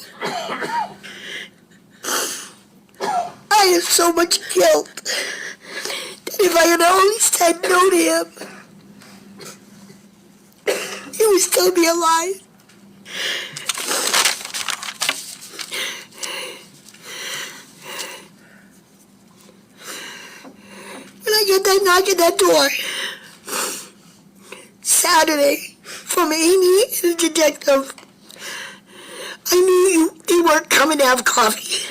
I have so much guilt that if I had only said no to him, he would still be alive. When I get that knock at that door, Saturday, from Amy and the detective, I knew they weren't coming to have coffee.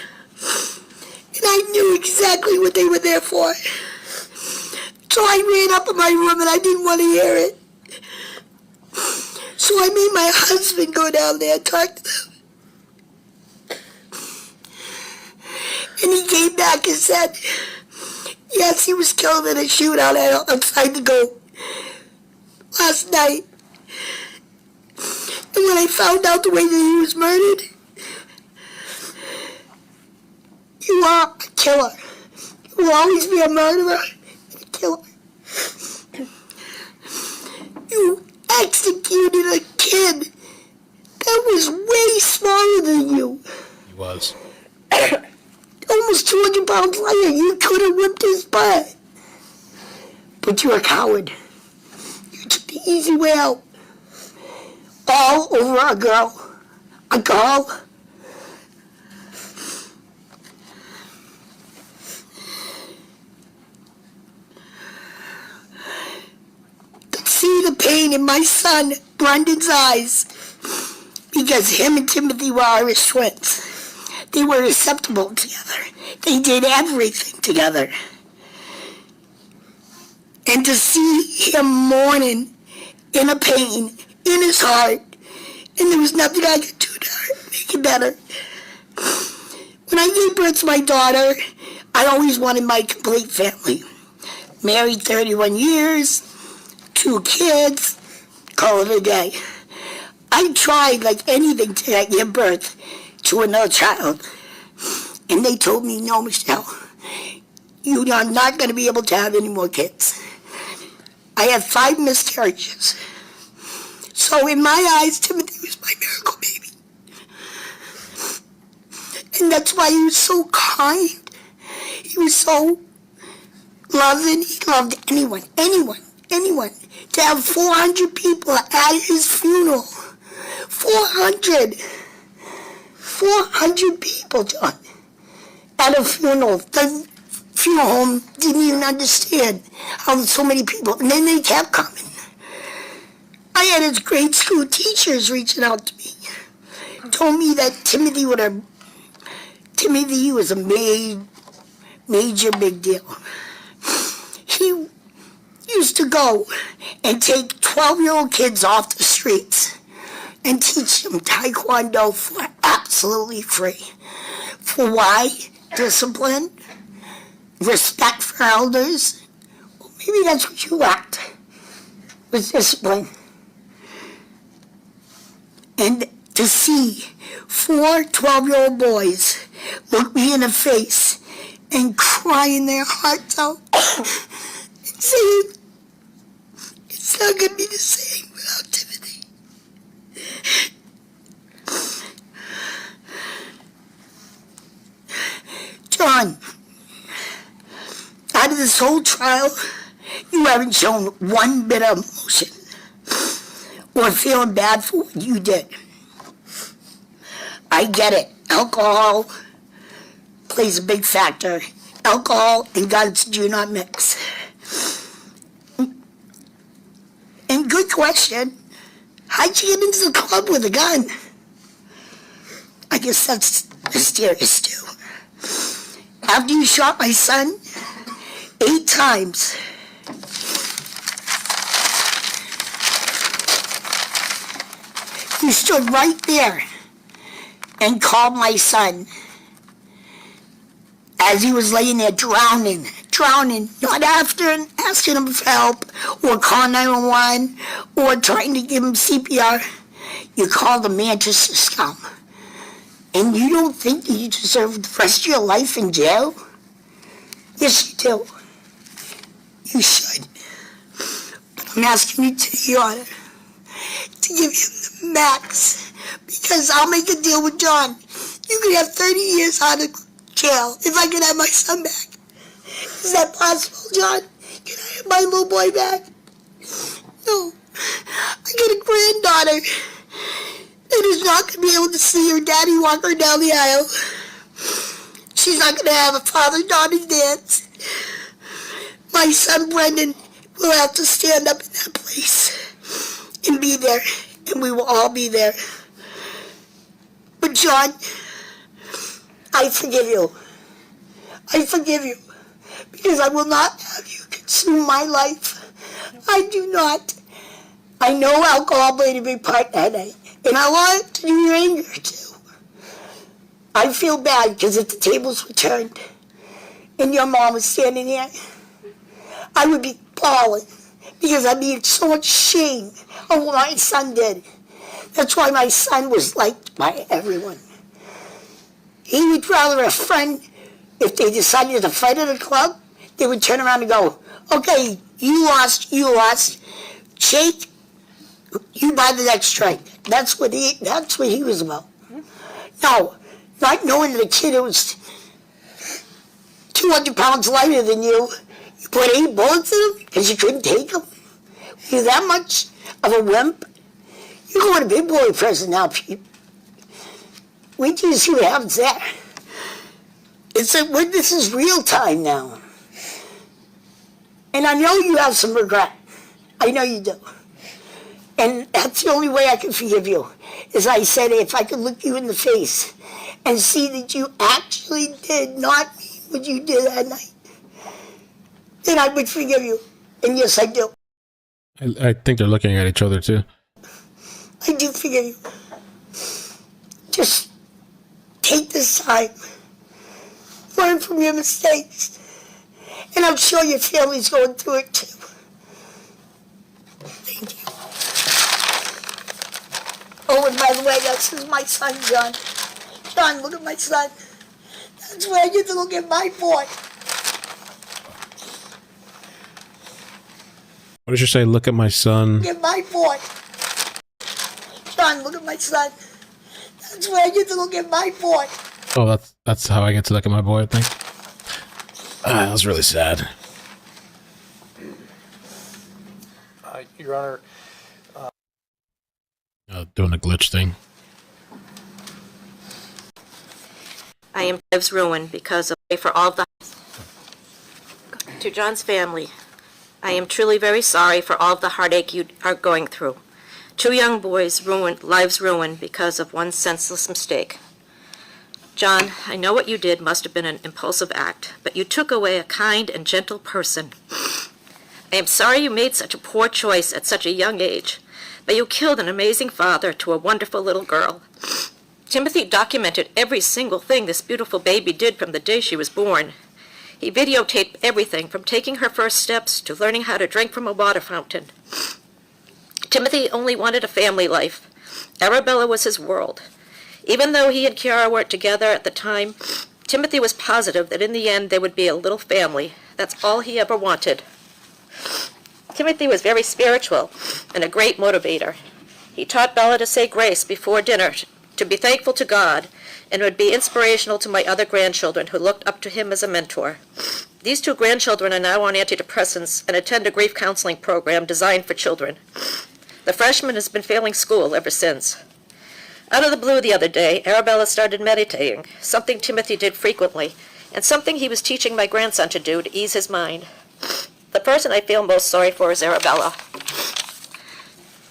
And I knew exactly what they were there for. So I ran up in my room and I didn't want to hear it. So I made my husband go down there and talk to them. And he came back and said, yes, he was killed in a shootout outside the GOAT last night. And when I found out the way that he was murdered, you are a killer. You will always be a murderer and a killer. You executed a kid that was way smaller than you. He was. Almost 200 pounds lighter. You could have whipped his butt. But you're a coward. You took the easy way out. All over a girl. A girl. Could see the pain in my son, Brendan's eyes. Because him and Timothy were Irish twins. They were acceptable together. They did everything together. And to see him mourning in a pain in his heart, and there was nothing I could do to make it better. When I gave birth to my daughter, I always wanted my complete family. Married 31 years, 2 kids, call it a day. I tried like anything to give birth to another child. And they told me, no, Michelle, you are not going to be able to have any more kids. I had 5 miscarriages. So in my eyes, Timothy was my miracle baby. And that's why he was so kind. He was so loving. He loved anyone. To have 400 people at his funeral. 400 people, John, at a funeral. The funeral home didn't even understand how so many people, and then they kept coming. I had his grade school teachers reaching out to me, told me that Timothy was a major big deal. He used to go and take 12-year-old kids off the streets and teach them Taekwondo for absolutely free. For why? Discipline, respect for elders. Well, maybe that's what you lacked, was discipline. And to see 4 12-year-old boys look me in the face and crying their hearts out and saying, it's not going to be the same without Timothy. John, out of this whole trial, you haven't shown one bit of emotion or feeling bad for what you did. I get it. Alcohol plays a big factor. Alcohol and guns do not mix. And good question, how'd you get into the club with a gun? I guess that's mysterious too. After you shot my son 8 times, you stood right there and called my son as he was laying there drowning, not after asking him for help or calling 911 or trying to give him CPR. You called the Manchester scum And you don't think that you deserve the rest of your life in jail? Yes, you do. You should. But I'm asking you to the honor to give him the max, because I'll make a deal with John. You could have 30 years out of jail if I could have my son back. Is that possible, John? Can I have my little boy back? No. I got a granddaughter that is not going to be able to see her daddy walk her down the aisle. She's not going to have a father-daughter dance. My son Brendan will have to stand up in that place and be there, and we will all be there. But John, I forgive you. I forgive you, because I will not have you consume my life. I do not. I know alcohol played a big part that night, and I want it to do your anger too. I feel bad because if the tables were turned and your mom was standing here, I would be bawling because I'd be in so much shame of what my son did. That's why my son was liked by everyone. He would rather a friend, if they decided to fight at a club, they would turn around and go, okay, you lost. Shake, you buy the next drink. That's what he was about. No, not knowing that a kid who was 200 pounds lighter than you put 8 bullets in him because you couldn't take him. You're that much of a wimp. You're going to big boy prison now, Pete. Wait till you see what happens there. This is real time now. And I know you have some regret. I know you do. And that's the only way I can forgive you. As I said, if I could look you in the face and see that you actually did not mean what you did that night, then I would forgive you. And yes, I do. I think they're looking at each other too. I do forgive you. Just take this time. Learn from your mistakes. And I'm sure your family's going through it too. Thank you. Oh, and by the way, this is my son, John. John, look at my son. That's where I get to look at my boy. What did you say? Look at my son. Look at my boy. John, look at my son. That's where I get to look at my boy. Oh, that's how I get to look at my boy, I think. That was really sad. Your Honor, Doing the glitch thing. I am lives ruined because of for all of the to John's family. I am truly very sorry for all of the heartache you are going through. 2 young boys lives ruined because of one senseless mistake. John, I know what you did must have been an impulsive act, but you took away a kind and gentle person. I am sorry you made such a poor choice at such a young age, but you killed an amazing father to a wonderful little girl. Timothy documented every single thing this beautiful baby did from the day she was born. He videotaped everything from taking her first steps to learning how to drink from a water fountain. Timothy only wanted a family life. Arabella was his world. Even though he and Kiara weren't together at the time, Timothy was positive that in the end there would be a little family. That's all he ever wanted. Timothy was very spiritual and a great motivator. He taught Bella to say grace before dinner, to be thankful to God, and would be inspirational to my other grandchildren who looked up to him as a mentor. These 2 grandchildren are now on antidepressants and attend a grief counseling program designed for children. The freshman has been failing school ever since. Out of the blue the other day, Arabella started meditating, something Timothy did frequently, and something he was teaching my grandson to do to ease his mind. The person I feel most sorry for is Arabella.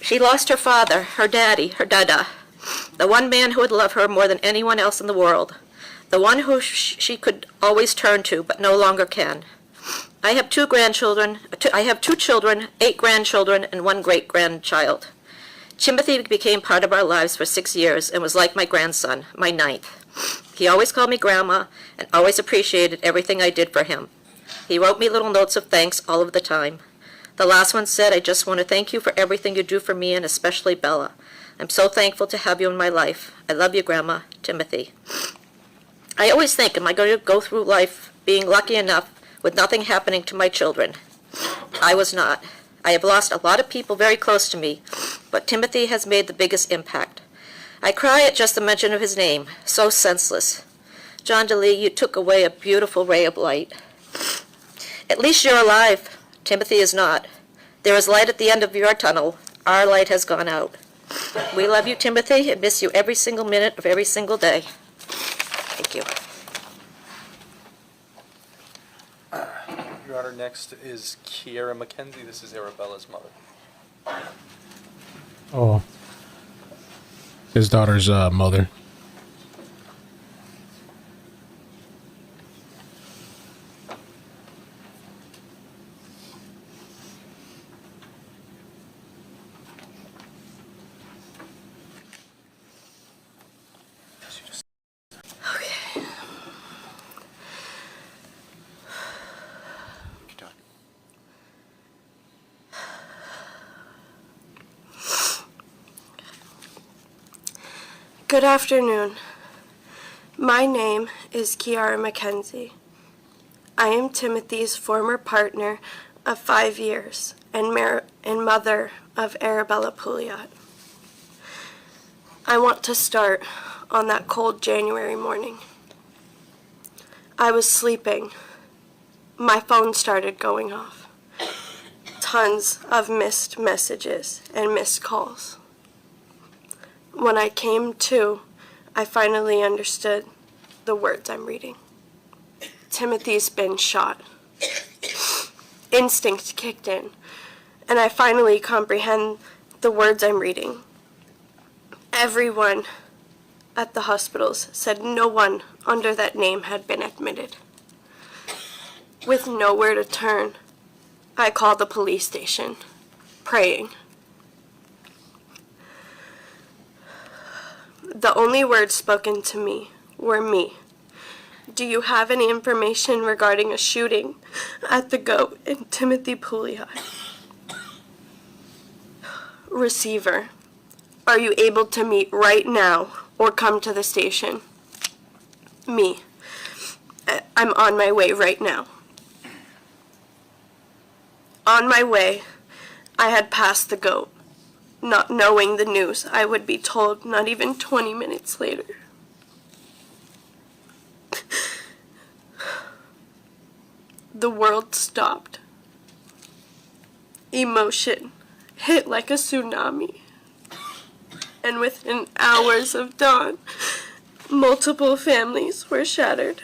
She lost her father, her daddy, her dada, the one man who would love her more than anyone else in the world, the one who she could always turn to but no longer can. I have 2 grandchildren. I have 2 children, 8 grandchildren, and 1 great-grandchild. Timothy became part of our lives for 6 years and was like my grandson, my 9th. He always called me Grandma and always appreciated everything I did for him. He wrote me little notes of thanks all of the time. The last one said, I just want to thank you for everything you do for me and especially Bella. I'm so thankful to have you in my life. I love you, Grandma. Timothy. I always think, am I going to go through life being lucky enough with nothing happening to my children? I was not. I have lost a lot of people very close to me, but Timothy has made the biggest impact. I cry at just the mention of his name, so senseless. John Delee, you took away a beautiful ray of light. At least you're alive. Timothy is not. There is light at the end of your tunnel. Our light has gone out. We love you, Timothy, and miss you every single minute of every single day. Thank you. Your Honor, next is Kiera McKenzie. This is Arabella's mother. Oh. His daughter's mother. Good afternoon. My name is Kiara McKenzie. I am Timothy's former partner of 5 years and mother of Arabella Pouliot. I want to start on that cold January morning. I was sleeping. My phone started going off. Tons of missed messages and missed calls. When I came to, I finally understood the words I'm reading. Timothy's been shot. Instinct kicked in, and I finally comprehend the words I'm reading. Everyone at the hospitals said no one under that name had been admitted. With nowhere to turn, I called the police station, praying. The only words spoken to me were me. Do you have any information regarding a shooting at the Goat in Timothy Pouliot? Receiver, are you able to meet right now or come to the station? Me, I'm on my way right now. On my way, I had passed the Goat, not knowing the news I would be told not even 20 minutes later. The world stopped. Emotion hit like a tsunami. And within hours of dawn, multiple families were shattered.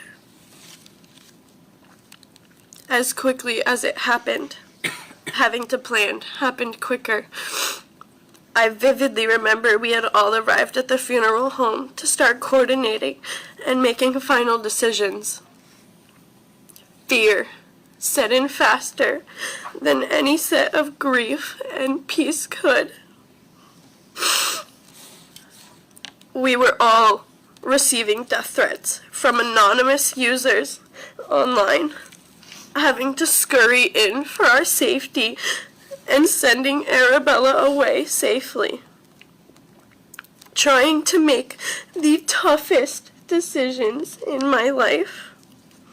As quickly as it happened, having to plan happened quicker. I vividly remember we had all arrived at the funeral home to start coordinating and making final decisions. Fear set in faster than any set of grief and peace could. We were all receiving death threats from anonymous users online, having to scurry in for our safety and sending Arabella away safely. Trying to make the toughest decisions in my life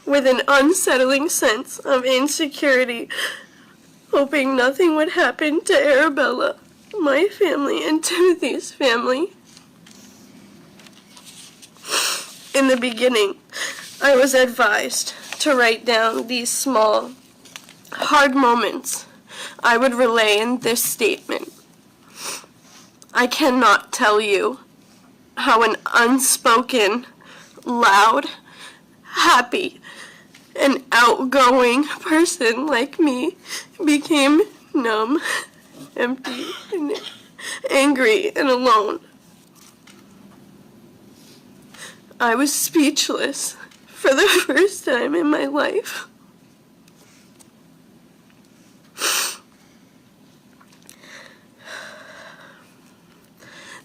with an unsettling sense of insecurity, hoping nothing would happen to Arabella, my family, and Timothy's family. In the beginning, I was advised to write down these small, hard moments I would relay in this statement. I cannot tell you how an unspoken, loud, happy, and outgoing person like me became numb, empty, and angry and alone. I was speechless for the first time in my life.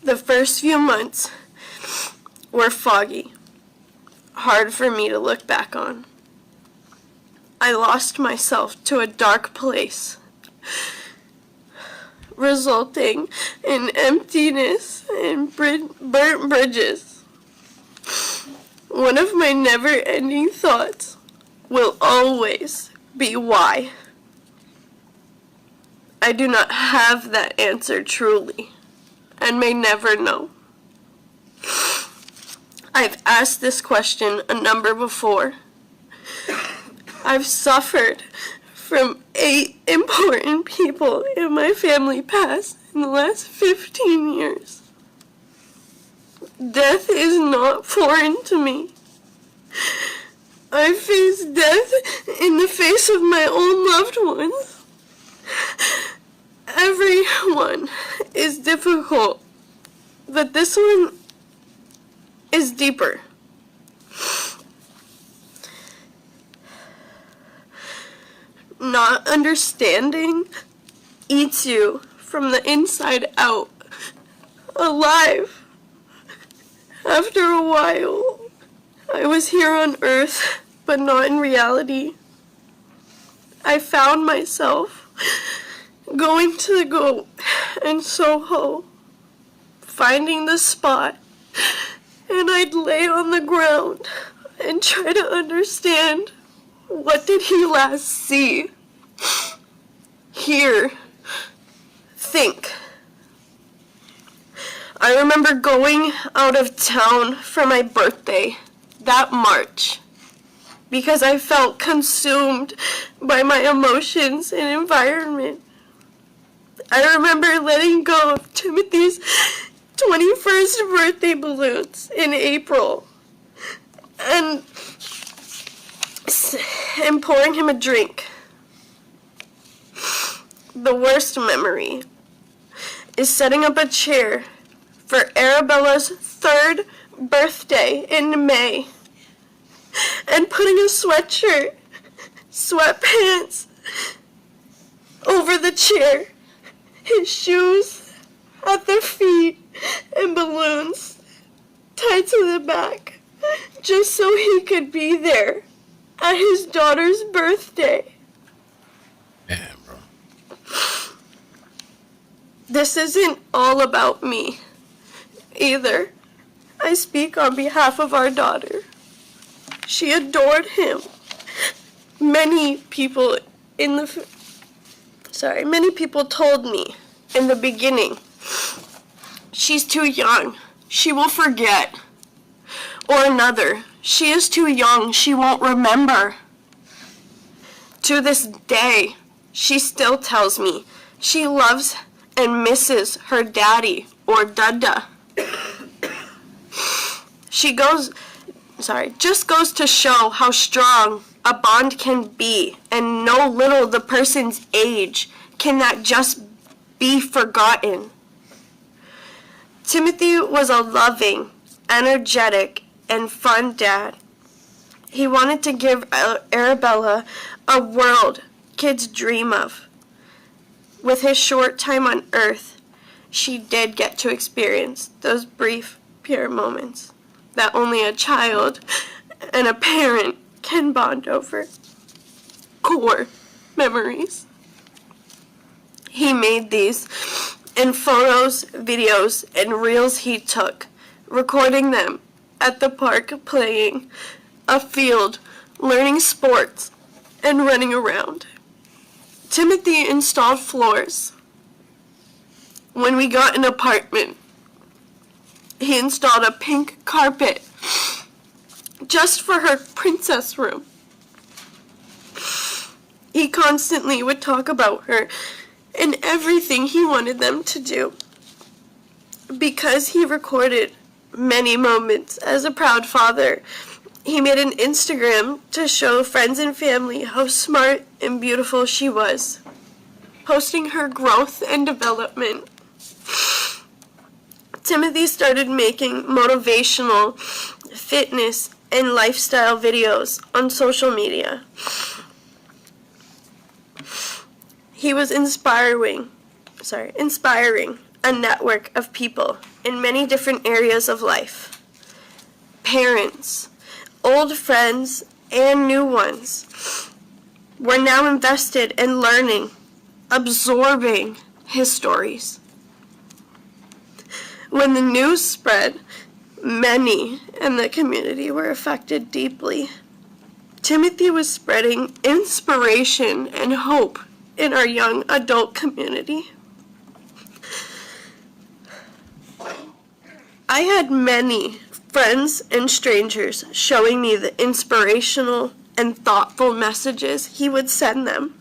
The first few months were foggy, hard for me to look back on. I lost myself to a dark place, resulting in emptiness and burnt bridges. One of my never-ending thoughts will always be why. I do not have that answer truly, and may never know. I've asked this question a number before. I've suffered from 8 important people in my family past in the last 15 years. Death is not foreign to me. I face death in the face of my own loved ones. Every one is difficult, but this one is deeper. Not understanding eats you from the inside out, alive. After a while, I was here on earth, but not in reality. I found myself going to the Go in Soho, finding the spot, and I'd lay on the ground and try to understand, what did he last see, hear, think. I remember going out of town for my birthday that March because I felt consumed by my emotions and environment. I remember letting go of Timothy's 21st birthday balloons in April and pouring him a drink. The worst memory is setting up a chair for Arabella's 3rd birthday in May and putting a sweatshirt, sweatpants over the chair, his shoes at the feet, and balloons tied to the back, just so he could be there at his daughter's birthday. Damn, bro. This isn't all about me, either. I speak on behalf of our daughter. She adored him. Many people told me in the beginning, she's too young, she will forget. Or another, she is too young, she won't remember. To this day, she still tells me she loves and misses her daddy or dada. Just goes to show how strong a bond can be, and no little the person's age can that just be forgotten. Timothy was a loving, energetic, and fun dad. He wanted to give Arabella a world kids dream of. With his short time on Earth, she did get to experience those brief, pure moments that only a child and a parent can bond over. Core memories. He made these in photos, videos, and reels he took, recording them at the park, playing, a field, learning sports, and running around. Timothy installed floors. When we got an apartment, he installed a pink carpet just for her princess room. He constantly would talk about her and everything he wanted them to do. Because he recorded many moments as a proud father, he made an Instagram to show friends and family how smart and beautiful she was, posting her growth and development. Timothy started making motivational, fitness, and lifestyle videos on social media. He was inspiring a network of people in many different areas of life. Parents, old friends, and new ones were now invested in learning, absorbing, his stories. When the news spread, many in the community were affected deeply. Timothy was spreading inspiration and hope in our young adult community. I had many friends and strangers showing me the inspirational and thoughtful messages he would send them.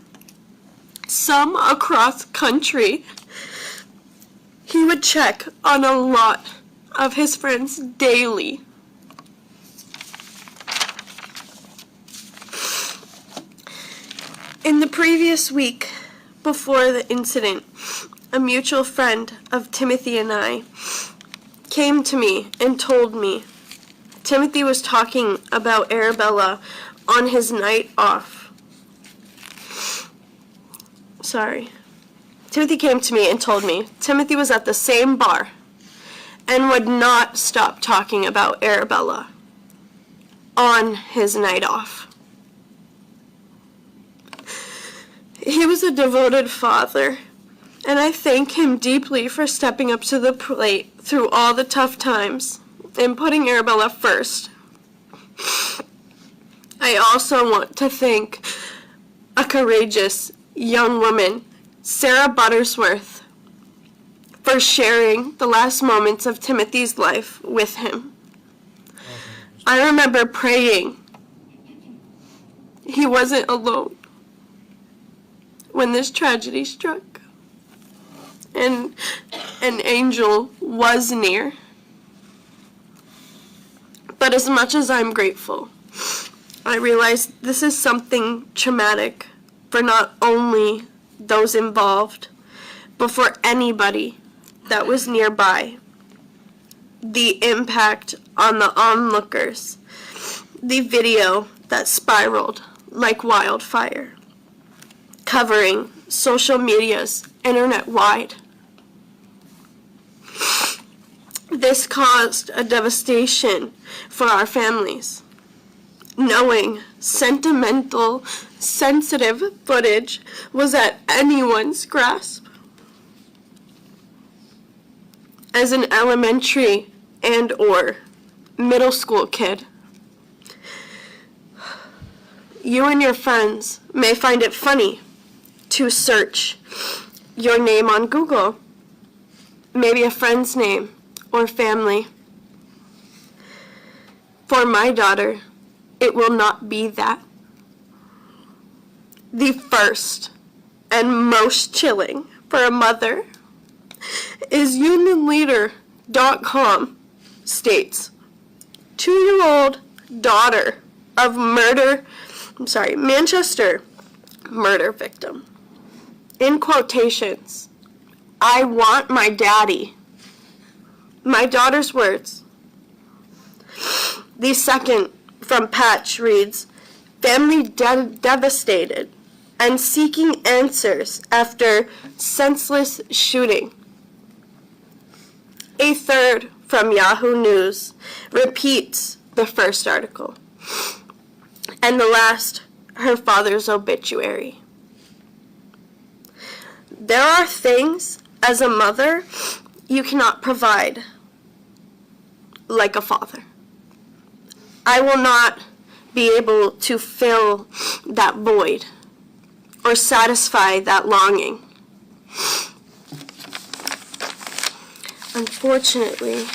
Some across country. He would check on a lot of his friends daily. In the previous week, before the incident, a mutual friend of Timothy and I came to me and told me Timothy was talking about Arabella on his night off. Timothy came to me and told me Timothy was at the same bar and would not stop talking about Arabella on his night off. He was a devoted father, and I thank him deeply for stepping up to the plate through all the tough times and putting Arabella first. I also want to thank a courageous young woman, Sarah Buttersworth, for sharing the last moments of Timothy's life with him. I remember praying he wasn't alone when this tragedy struck, and an angel was near. But as much as I'm grateful, I realize this is something traumatic for not only those involved, but for anybody that was nearby. The impact on the onlookers, the video that spiraled like wildfire, covering social medias internet-wide. This caused a devastation for our families, knowing sentimental, sensitive footage was at anyone's grasp. As an elementary and/or middle school kid, you and your friends may find it funny to search your name on Google, maybe a friend's name or family. For my daughter, it will not be that. The first and most chilling for a mother is UnionLeader.com states, 2-year-old daughter of Manchester murder victim. In quotations, I want my daddy. My daughter's words. The second from Patch reads, family devastated and seeking answers after senseless shooting. A third from Yahoo News repeats the first article. And the last, her father's obituary. There are things as a mother you cannot provide like a father. I will not be able to fill that void or satisfy that longing. Unfortunately,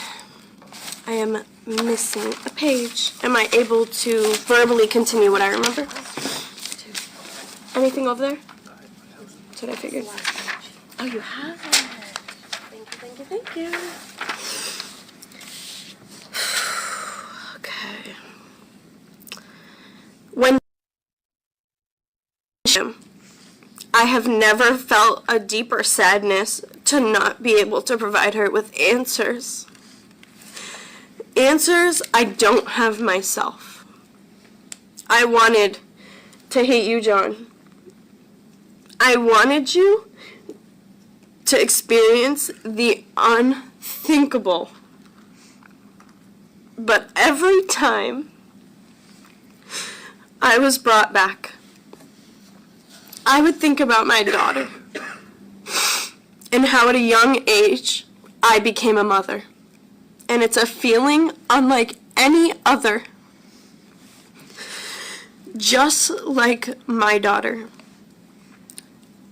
I am missing a page. Am I able to verbally continue what I remember? Anything over there? That's what I figured. Oh, you have it. Thank you. Okay. When I have never felt a deeper sadness to not be able to provide her with answers. Answers I don't have myself. I wanted to hate you, John. I wanted you to experience the unthinkable. But every time I was brought back, I would think about my daughter and how at a young age I became a mother. And it's a feeling unlike any other. Just like my daughter,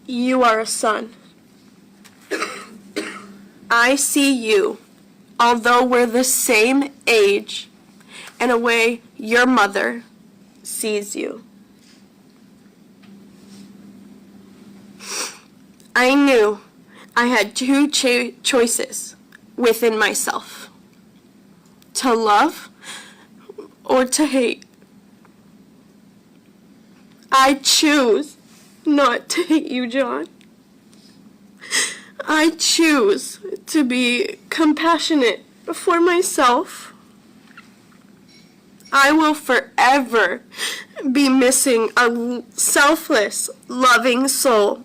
you are a son. I see you, although we're the same age, in a way your mother sees you. I knew I had two choices within myself: to love or to hate. I choose not to hate you, John. I choose to be compassionate for myself. I will forever be missing a selfless, loving soul,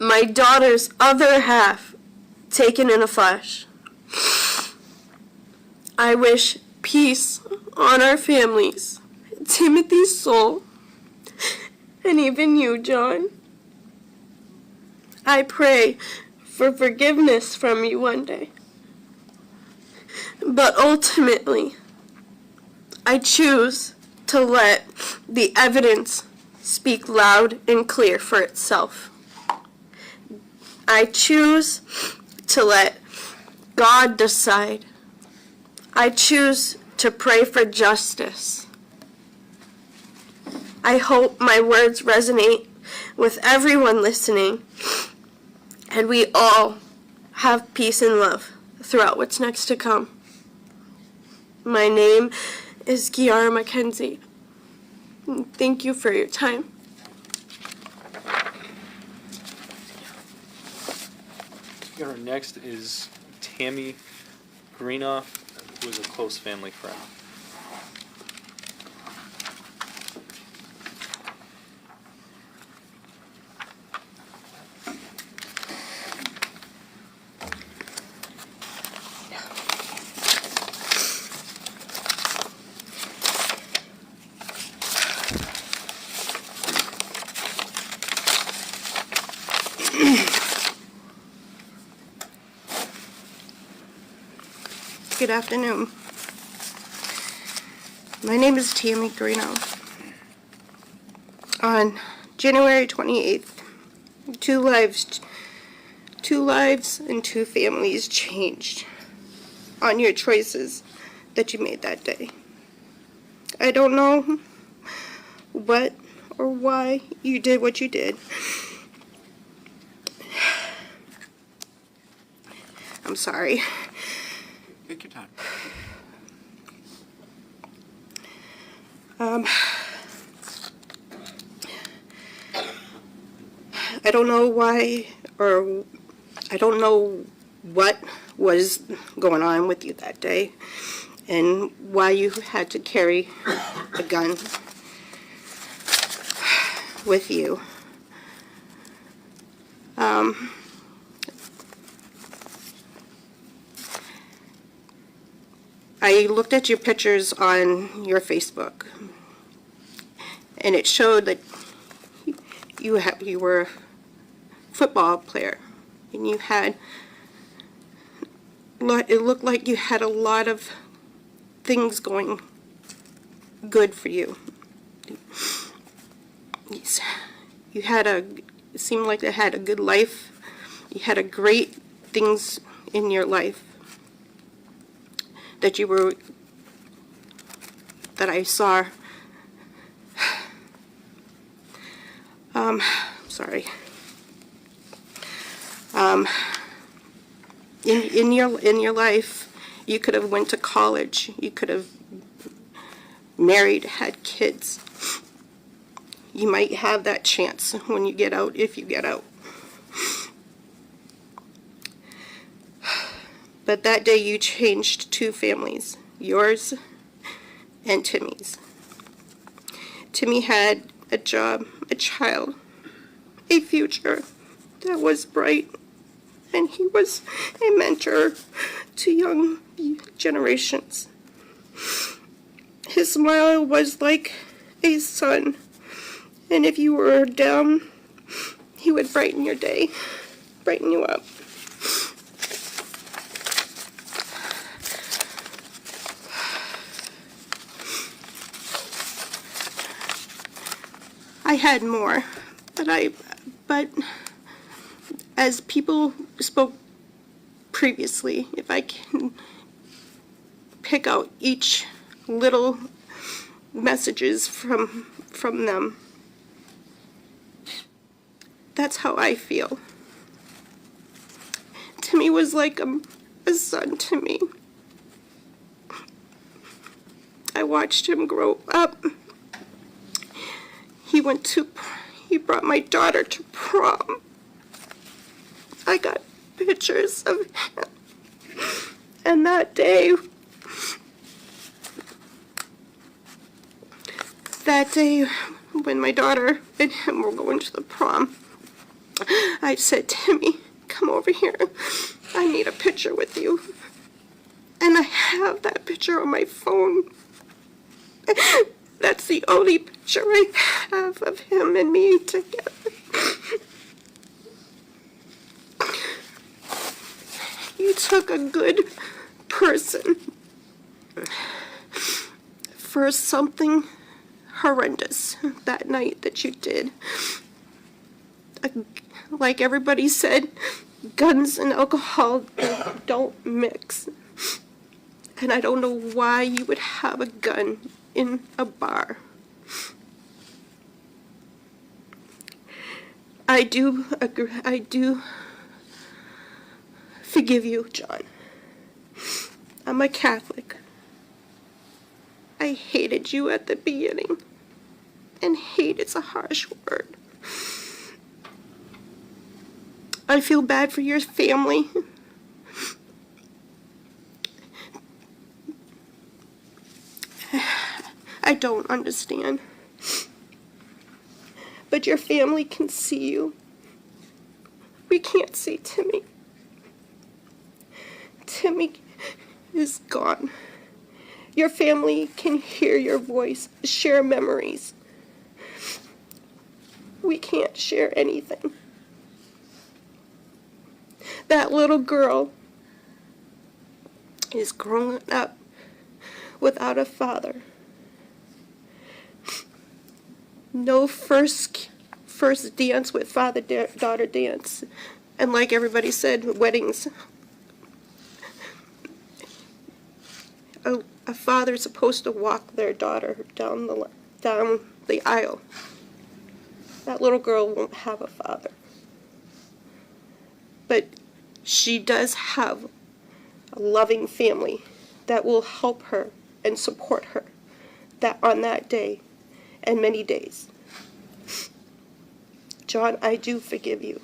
my daughter's other half taken in a flash. I wish peace on our families, Timothy's soul, and even you, John. I pray for forgiveness from you one day. But ultimately, I choose to let the evidence speak loud and clear for itself. I choose to let God decide. I choose to pray for justice. I hope my words resonate with everyone listening, and we all have peace and love throughout what's next to come. My name is Kiara Mackenzie. Thank you for your time. Our next is Tammy Greenoff, who is a close family friend. Good afternoon. My name is Tammy Greenoff. On January 28th, two lives and two families changed on your choices that you made that day. I don't know what or why you did what you did. I'm sorry. Take your time. I don't know why, or I don't know what was going on with you that day and why you had to carry a gun with you. I looked at your pictures on your Facebook, and it showed that you were a football player, and it looked like you had a lot of things going good for you. It seemed like you had a good life. You had a great things in your life that I saw. Sorry. In your life, you could have went to college. You could have married, had kids. You might have that chance when you get out, if you get out. But that day you changed two families, yours and Timmy's. Timmy had a job, a child, a future that was bright, and he was a mentor to young generations. His smile was like a sun, and if you were down, he would brighten your day. brighten you up. I had more, but as people spoke previously, if I can pick out each little messages from them, that's how I feel. Timmy was like a son to me. I watched him grow up. He brought my daughter to prom. I got pictures of him. And that day when my daughter and him were going to the prom, I said, Timmy, come over here. I need a picture with you. And I have that picture on my phone. That's the only picture I have of him and me together. You took a good person for something horrendous that night that you did. Like everybody said, guns and alcohol don't mix. And I don't know why you would have a gun in a bar. I do agree. I do forgive you, John. I'm a Catholic. I hated you at the beginning. And hate is a harsh word. I feel bad for your family. I don't understand. But your family can see you. We can't see Timmy. Timmy is gone. Your family can hear your voice, share memories. We can't share anything. That little girl is growing up without a father. No first dance with father-daughter dance. And like everybody said, weddings. A father's supposed to walk their daughter down the aisle. That little girl won't have a father. But she does have a loving family that will help her and support her on that day and many days. John, I do forgive you.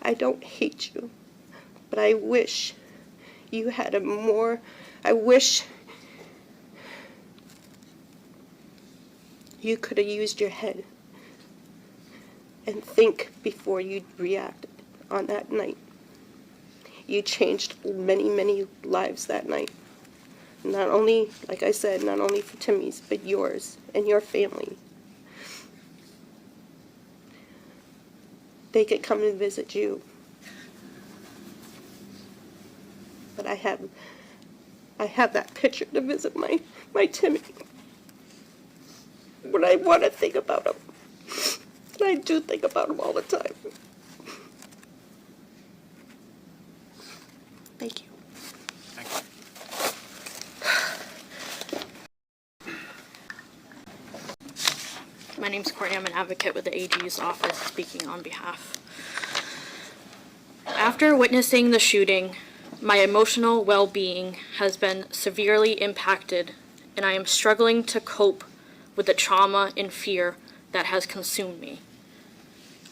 I don't hate you, but I wish you had I wish you could have used your head and think before you reacted on that night. You changed many, many lives that night. Not only, like I said, not only for Timmy's, but yours and your family. They could come and visit you. But I have that picture to visit my Timmy. When I want to think about him. And I do think about him all the time. Thank you. Thank you. My name's Courtney. I'm an advocate with the AG's office speaking on behalf. After witnessing the shooting, my emotional well-being has been severely impacted, and I am struggling to cope with the trauma and fear that has consumed me.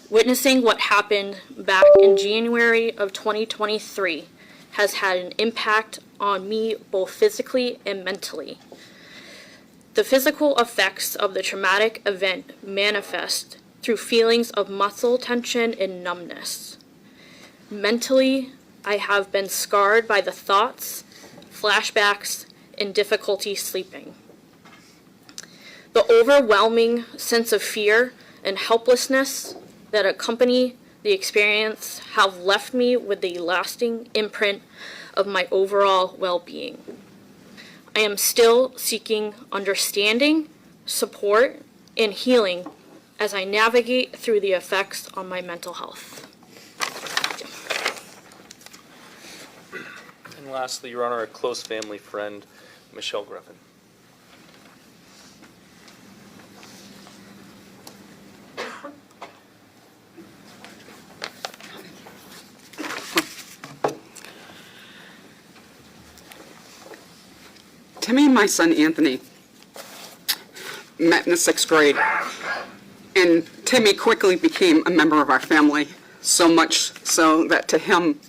Witnessing what happened back in January of 2023 has had an impact on me both physically and mentally. The physical effects of the traumatic event manifest through feelings of muscle tension and numbness. Mentally, I have been scarred by the thoughts, flashbacks, and difficulty sleeping. The overwhelming sense of fear and helplessness that accompany the experience have left me with a lasting imprint of my overall well-being. I am still seeking understanding, support, and healing as I navigate through the effects on my mental health. And lastly, Your Honor, a close family friend, Michelle Griffin. Timmy and my son Anthony met in the 6th grade, and Timmy quickly became a member of our family, so much so that to him,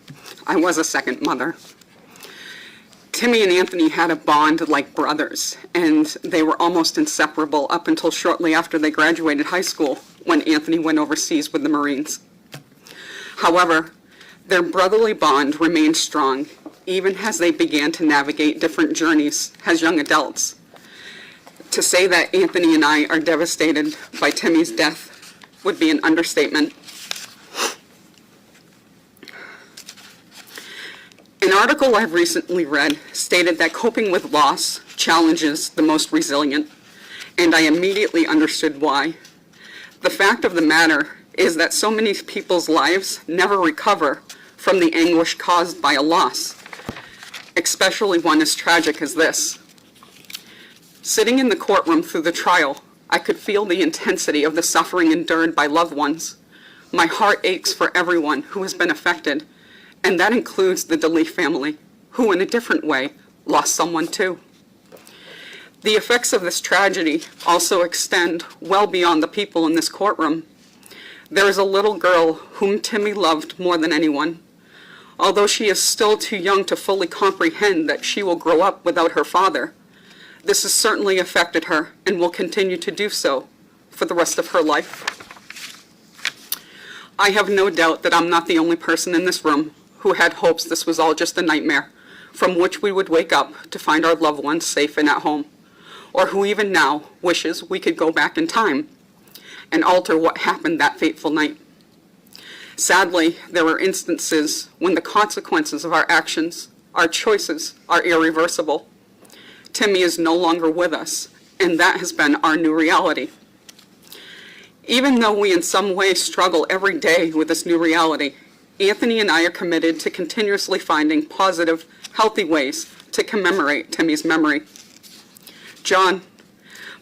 I was a second mother. Timmy and Anthony had a bond like brothers, and they were almost inseparable up until shortly after they graduated high school, when Anthony went overseas with the Marines. However, their brotherly bond remained strong, even as they began to navigate different journeys as young adults. To say that Anthony and I are devastated by Timmy's death would be an understatement. An article I've recently read stated that coping with loss challenges the most resilient, and I immediately understood why. The fact of the matter is that so many people's lives never recover from the anguish caused by a loss, especially one as tragic as this. Sitting in the courtroom through the trial, I could feel the intensity of the suffering endured by loved ones. My heart aches for everyone who has been affected, and that includes the Delee family, who in a different way lost someone too. The effects of this tragedy also extend well beyond the people in this courtroom. There is a little girl whom Timmy loved more than anyone. Although she is still too young to fully comprehend that she will grow up without her father, this has certainly affected her and will continue to do so for the rest of her life. I have no doubt that I'm not the only person in this room who had hopes this was all just a nightmare from which we would wake up to find our loved ones safe and at home, or who even now wishes we could go back in time and alter what happened that fateful night. Sadly, there are instances when the consequences of our actions, our choices, are irreversible. Timmy is no longer with us, and that has been our new reality. Even though we in some way struggle every day with this new reality, Anthony and I are committed to continuously finding positive, healthy ways to commemorate Timmy's memory. John,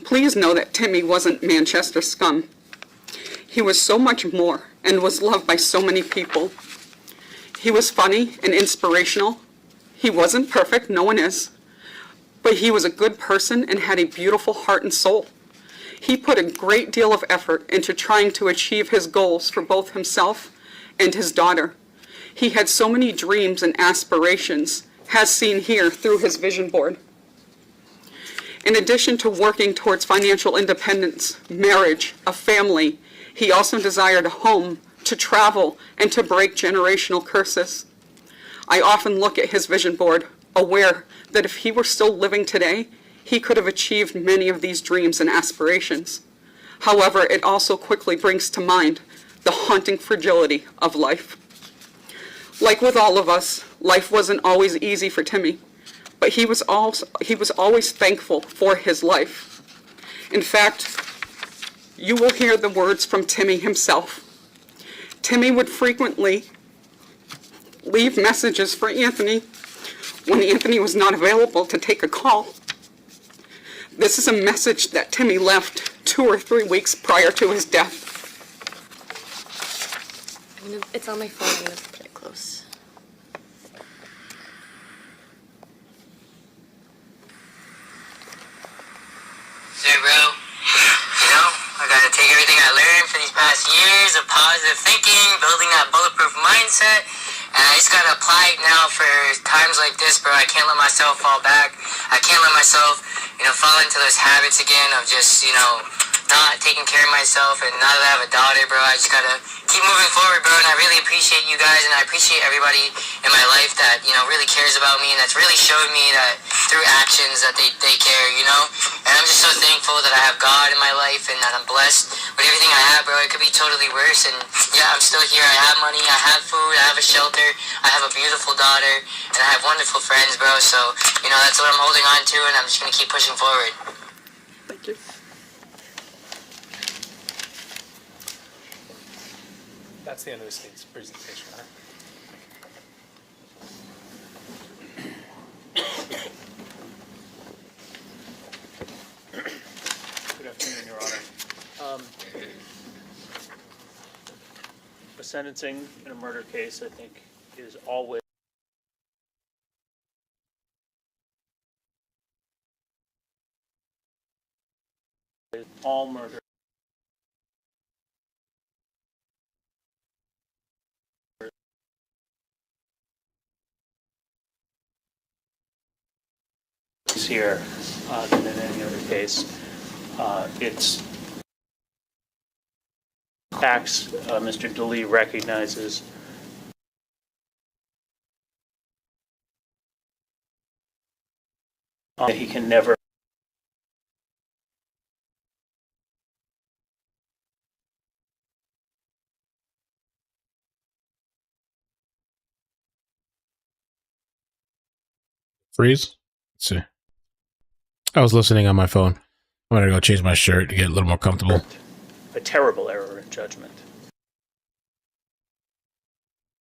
please know that Timmy wasn't Manchester scum. He was so much more and was loved by so many people. He was funny and inspirational. He wasn't perfect, no one is, but he was a good person and had a beautiful heart and soul. He put a great deal of effort into trying to achieve his goals for both himself and his daughter. He had so many dreams and aspirations, as seen here through his vision board. In addition to working towards financial independence, marriage, a family, he also desired a home, to travel, and to break generational curses. I often look at his vision board, aware that if he were still living today, he could have achieved many of these dreams and aspirations. However, it also quickly brings to mind the haunting fragility of life. Like with all of us, life wasn't always easy for Timmy, but he was always thankful for his life. In fact, you will hear the words from Timmy himself. Timmy would frequently leave messages for Anthony when Anthony was not available to take a call. This is a message that Timmy left 2 or 3 weeks prior to his death. It's on my phone. I'm going to put it close. Hey, bro. I got to take everything I learned for these past years of positive thinking, building that bulletproof mindset, and I just got to apply it now for times like this, bro. I can't let myself fall back. I can't let myself, fall into those habits again of just, not taking care of myself, and now that I have a daughter, bro, I just gotta keep moving forward, bro, and I really appreciate you guys, and I appreciate everybody in my life that, you know, really cares about me, and that's really showed me that through actions that they care, you know, and I'm just so thankful that I have God in my life, and that I'm blessed with everything I have, bro. It could be totally worse, and yeah, I'm still here. I have money, I have food, I have a shelter, I have a beautiful daughter, and I have wonderful friends, bro, so, you know, that's what I'm holding on to, and I'm just gonna keep pushing forward. Thank you. That's the end of the state's presentation, Your Honor. Good afternoon, Your Honor. A sentencing in a murder case, I think, is always all murder. Here than in any other case. It's acts Mr. Delee recognizes that he can never Freeze? Let's see. I was listening on my phone. I'm gonna go change my shirt to get a little more comfortable. a terrible error in judgment.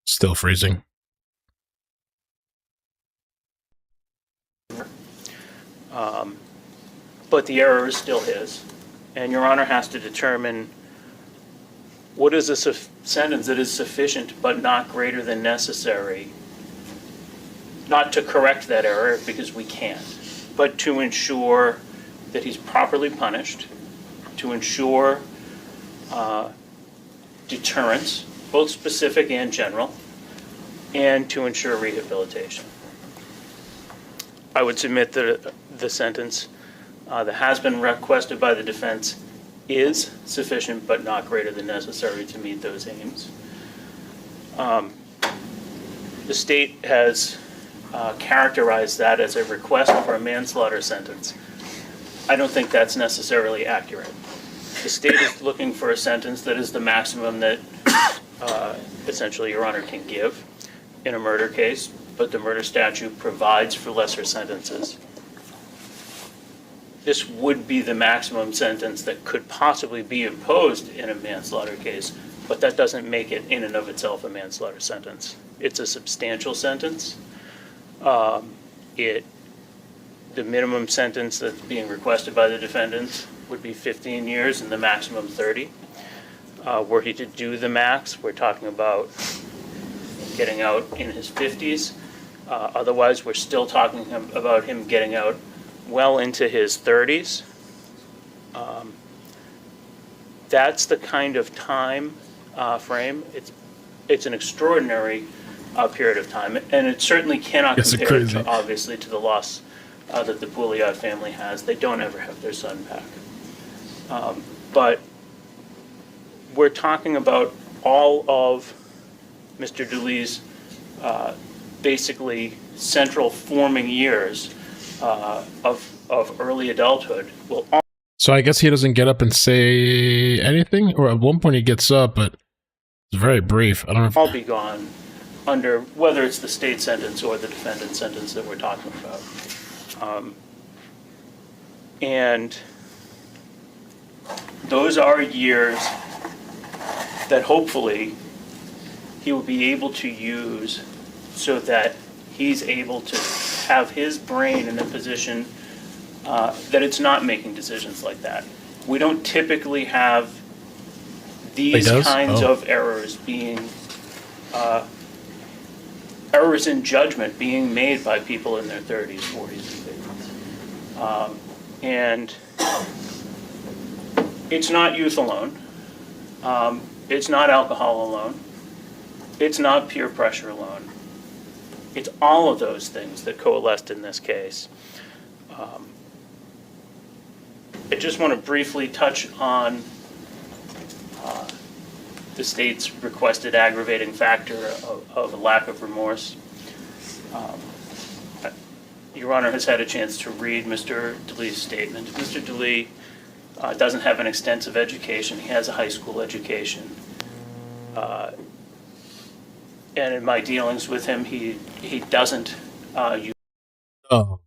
Still freezing. But the error is still his, and Your Honor has to determine what is a sentence that is sufficient but not greater than necessary, not to correct that error because we can't, but to ensure that he's properly punished, to ensure deterrence, both specific and general, and to ensure rehabilitation. I would submit that the sentence that has been requested by the defense is sufficient but not greater than necessary to meet those aims. The state has characterized that as a request for a manslaughter sentence. I don't think that's necessarily accurate. The state is looking for a sentence that is the maximum that essentially Your Honor can give in a murder case, but the murder statute provides for lesser sentences. This would be the maximum sentence that could possibly be imposed in a manslaughter case, but that doesn't make it in and of itself a manslaughter sentence. It's a substantial sentence. The minimum sentence that's being requested by the defendant would be 15 years and the maximum 30. Were he to do the max, we're talking about getting out in his 50s. Otherwise, we're still talking about him getting out well into his 30s. That's the kind of time frame. It's an extraordinary period of time, and it certainly cannot compare to, obviously, to the loss that the Pouliot family has. They don't ever have their son back. But we're talking about all of Mr. Delee's basically central forming years of early adulthood. So I guess he doesn't get up and say anything, or at one point he gets up, but it's very brief. I don't know if all be gone under whether it's the state sentence or the defendant sentence that we're talking about. And those are years that hopefully he will be able to use so that he's able to have his brain in a position that it's not making decisions like that. We don't typically have these kinds of errors being errors in judgment being made by people in their 30s, 40s, and 50s. And it's not youth alone. It's not alcohol alone. It's not peer pressure alone. It's all of those things that coalesced in this case. I just want to briefly touch on the state's requested aggravating factor of a lack of remorse. Your Honor has had a chance to read Mr. Delee's statement. Mr. Delee doesn't have an extensive education. He has a high school education. And in my dealings with him, he doesn't use... Oh,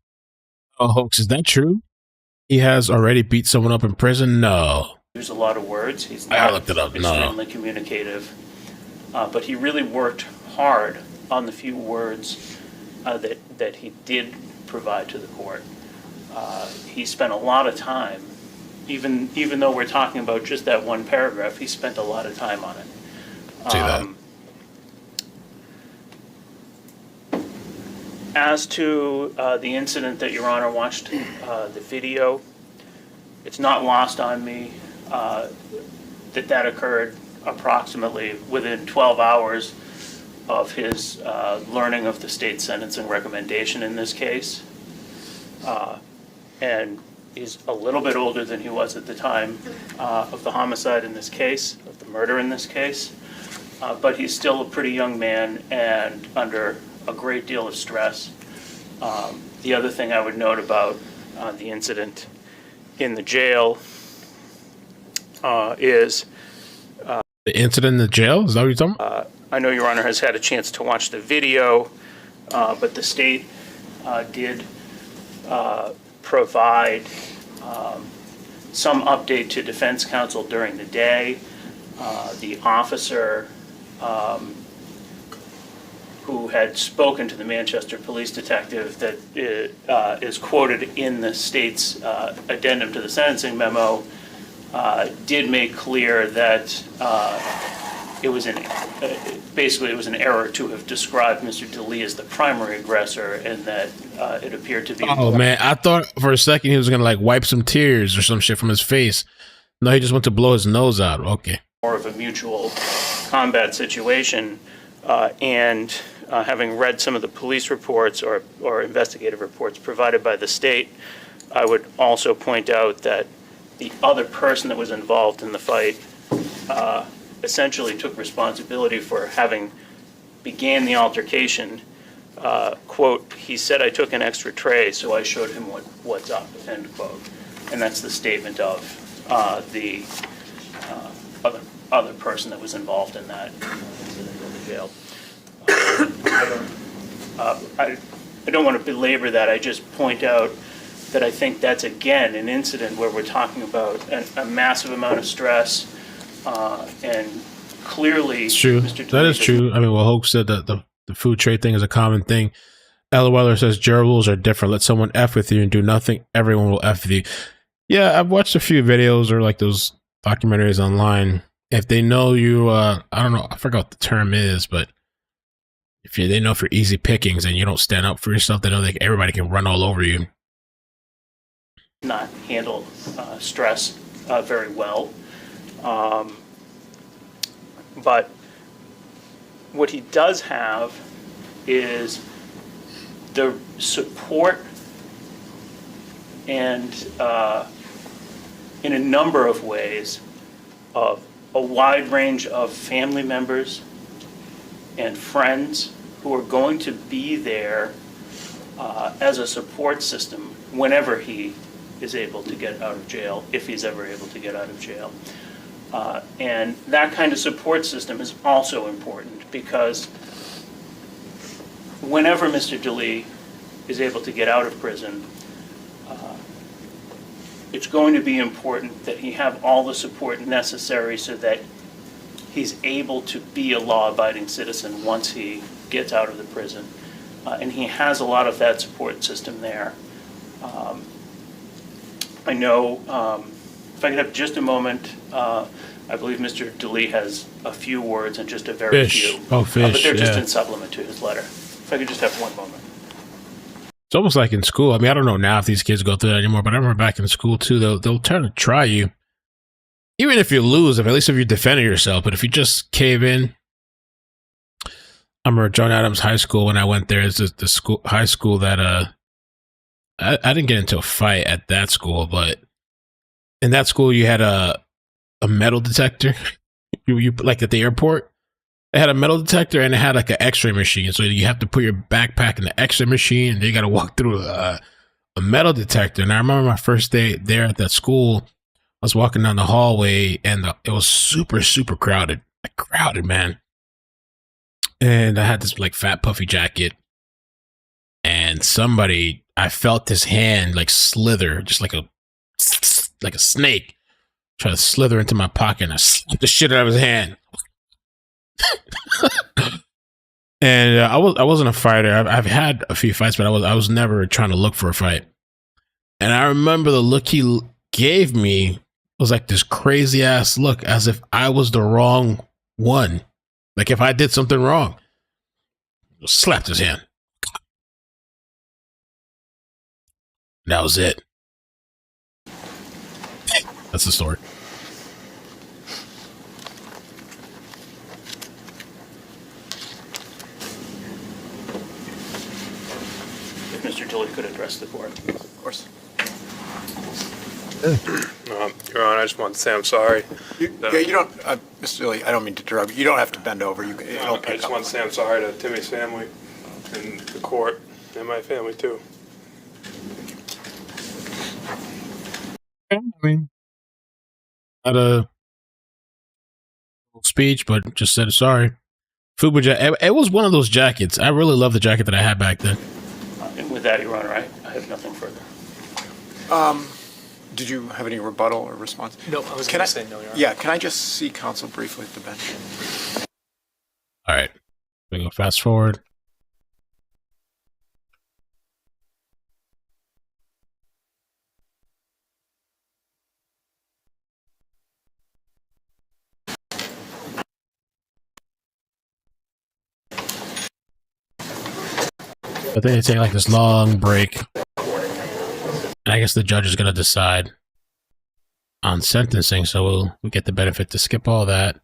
Hoax, is that true? He has already beat someone up in prison? No. Use a lot of words. He's I not looked it up. extremely communicative. But he really worked hard on the few words that he did provide to the court. He spent a lot of time, even though we're talking about just that one paragraph, he spent a lot of time on it. See that. As to the incident that Your Honor watched the video, it's not lost on me that occurred approximately within 12 hours of his learning of the state sentencing recommendation in this case. And he's a little bit older than he was at the time of the homicide in this case, of the murder in this case. But he's still a pretty young man and under a great deal of stress. The other thing I would note about the incident in the jail is... the incident in the jail? Is that what you're talking about? I know Your Honor has had a chance to watch the video, but the state did provide some update to defense counsel during the day. The officer who had spoken to the Manchester police detective that is quoted in the state's addendum to the sentencing memo did make clear that it was basically it was an error to have described Mr. Delee as the primary aggressor, and that it appeared to be... Oh, man. I thought for a second he was going to, like, wipe some tears or some shit from his face. No, he just went to blow his nose out. Okay. More of a mutual combat situation, and having read some of the police reports or investigative reports provided by the state, I would also point out that the other person that was involved in the fight essentially took responsibility for having began the altercation. Quote, he said, "I took an extra tray, so I showed him what's up," end quote. And that's the statement of the other person that was involved in that incident in the jail. I don't want to belabor that. I just point out that I think that's, again, an incident where we're talking about a massive amount of stress, and clearly... It's true. That is true. I mean, well, Hope said that the food tray thing is a common thing. Ella Weller says, rules are different. Let someone F with you and do nothing. Everyone will F with you. Yeah, I've watched a few videos or like those documentaries online. If they know you, I don't know, I forgot what the term is, but they know for easy pickings and you don't stand up for yourself, they know that everybody can run all over you. Not handle stress very well. But what he does have is the support and in a number of ways of a wide range of family members and friends who are going to be there as a support system whenever he is able to get out of jail, if he's ever able to get out of jail. And that kind of support system is also important because whenever Mr. Delee is able to get out of prison, it's going to be important that he have all the support necessary so that he's able to be a law-abiding citizen once he gets out of the prison. And he has a lot of that support system there. I know, if I could have just a moment, I believe Mr. Delee has a few words and just a very few. Oh, Fish, but they're just in supplement to his letter. If I could just have one moment. It's almost like in school. I mean, I don't know now if these kids go through that anymore, but I remember back in school too, they'll try to try you. Even if you lose, at least if you're defending yourself, but if you just cave in. I remember John Adams High School when I went there. It's the high school that I didn't get into a fight at that school, but in that school you had a metal detector. you like at the airport. It had a metal detector and it had like an X-ray machine. So you have to put your backpack in the X-ray machine, and then you got to walk through a metal detector. And I remember my first day there at that school, I was walking down the hallway, and it was super, super crowded. Like, crowded, man. And I had this like fat puffy jacket, and I felt his hand like slither, just like a snake, try to slither into my pocket, and I slapped the shit out of his hand. And I wasn't a fighter. I've had a few fights, but I was never trying to look for a fight. And I remember the look he gave me was like this crazy ass look, as if I was the wrong one. Like if I did something wrong. Slapped his hand. That was it. That's the story. If Mr. Delee could address the court. Of course. Your Honor, I just want to say I'm sorry. You don't, Mr. Delee, I don't mean to interrupt you. You don't have to bend over. I just want to say I'm sorry to Timmy's family and the court and my family too. I mean, not a speech, but just said sorry. Fubu jacket. It was one of those jackets. I really love the jacket that I had back then. And with that, Your Honor, I have nothing further. Did you have any rebuttal or response? No, I was going to say no, Your Honor. Yeah, can I just see counsel briefly at the bench? All right. We go fast forward. But then they take like this long break. And I guess the judge is going to decide on sentencing, so we'll get the benefit to skip all that.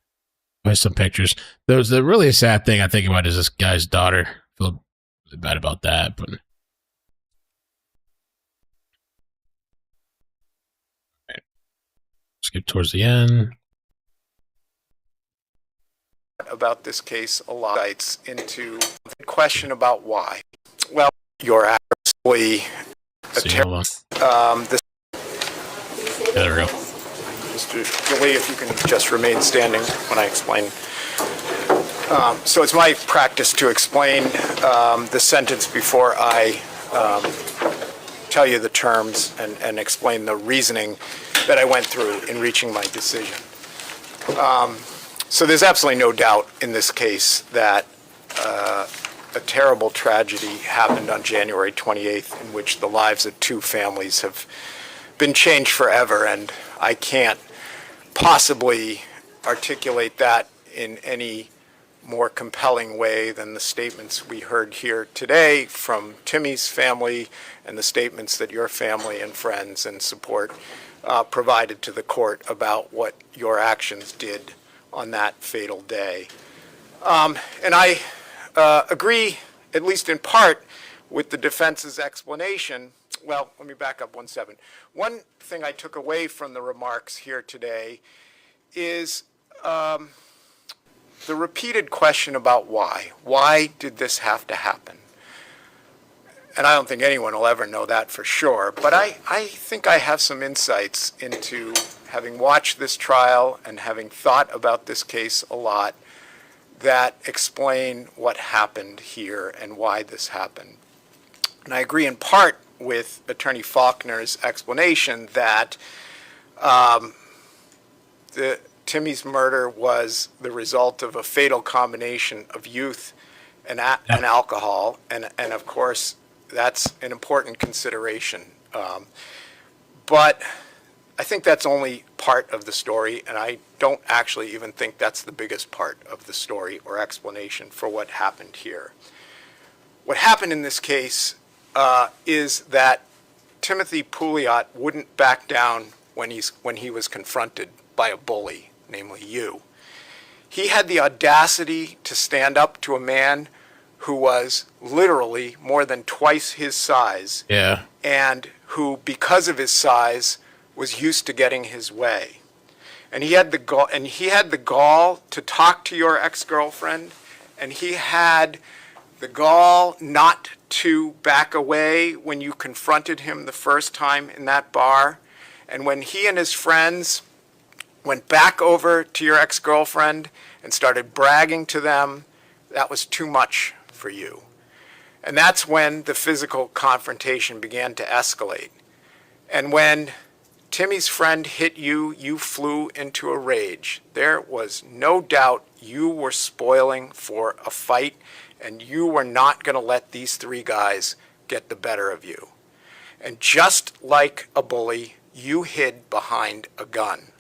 There's some pictures. There's the really sad thing I think about is this guy's daughter. I feel really bad about that, but right. Skip towards the end. About this case, a lot of insights into the question about why. Well, you're actually There we go. Mr. Delee, if you can just remain standing when I explain. So it's my practice to explain the sentence before I tell you the terms and explain the reasoning that I went through in reaching my decision. So there's absolutely no doubt in this case that a terrible tragedy happened on January 28th in which the lives of two families have been changed forever, and I can't possibly articulate that in any more compelling way than the statements we heard here today from Timmy's family and the statements that your family and friends and support provided to the court about what your actions did on that fatal day. And I agree, at least in part, with the defense's explanation. Well, let me back up 1 second. One thing I took away from the remarks here today is the repeated question about why. Why did this have to happen? And I don't think anyone will ever know that for sure, but I think I have some insights into, having watched this trial and having thought about this case a lot, that explain what happened here and why this happened. And I agree in part with Attorney Faulkner's explanation that Timmy's murder was the result of a fatal combination of youth and alcohol, and of course that's an important consideration. But I think that's only part of the story, and I don't actually even think that's the biggest part of the story or explanation for what happened here. What happened in this case is that Timothy Pouliot wouldn't back down when he was confronted by a bully, namely you. He had the audacity to stand up to a man who was literally more than twice his size, yeah, and who, because of his size, was used to getting his way. And he had the gall to talk to your ex-girlfriend, and he had the gall not to back away when you confronted him the first time in that bar. And when he and his friends went back over to your ex-girlfriend and started bragging to them, that was too much for you. And that's when the physical confrontation began to escalate. And when Timmy's friend hit you, you flew into a rage. There was no doubt you were spoiling for a fight, and you were not going to let these three guys get the better of you. And just like a bully, you hid behind a gun.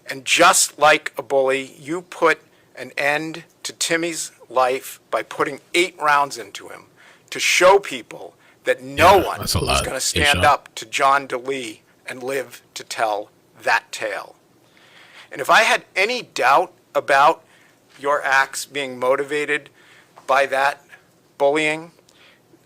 And just like a bully, you put an end to Timmy's life by putting 8 rounds into him to show people that no one was going to stand up to John Delee and live to tell that tale. And if I had any doubt about your acts being motivated by that bullying,